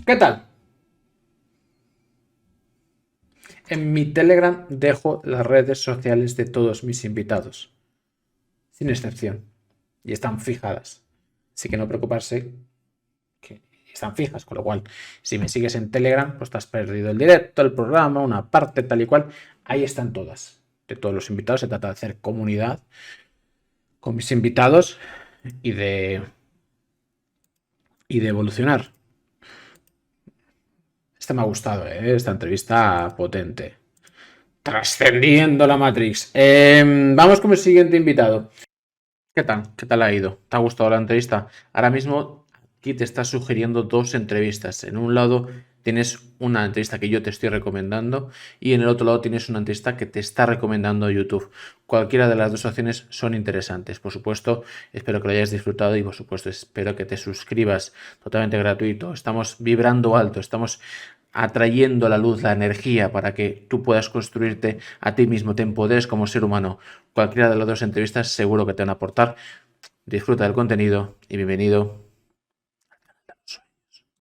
¿Qué tal? En mi Telegram dejo las redes sociales de todos mis invitados, sin excepción, y están fijadas. Así que no preocuparse, que están fijas, con lo cual, si me sigues en Telegram, pues te has perdido el directo, el programa, una parte tal y cual. Ahí están todas, de todos los invitados. Se trata de hacer comunidad con mis invitados y de evolucionar. Esta me ha gustado, esta entrevista potente. Trascendiendo la Matrix. Vamos con el siguiente invitado. ¿Qué tal? ¿Qué tal ha ido? ¿Te ha gustado la entrevista? Ahora mismo aquí te está sugiriendo dos entrevistas. En un lado tienes una entrevista que yo te estoy recomendando y en el otro lado tienes una entrevista que te está recomendando YouTube. Cualquiera de las dos opciones son interesantes. Por supuesto, espero que lo hayas disfrutado y por supuesto espero que te suscribas, totalmente gratuito. Estamos vibrando alto, estamos atrayendo la luz, la energía para que tú puedas construirte a ti mismo, te empoderes como ser humano. Cualquiera de las dos entrevistas seguro que te van a aportar. Disfruta del contenido y bienvenido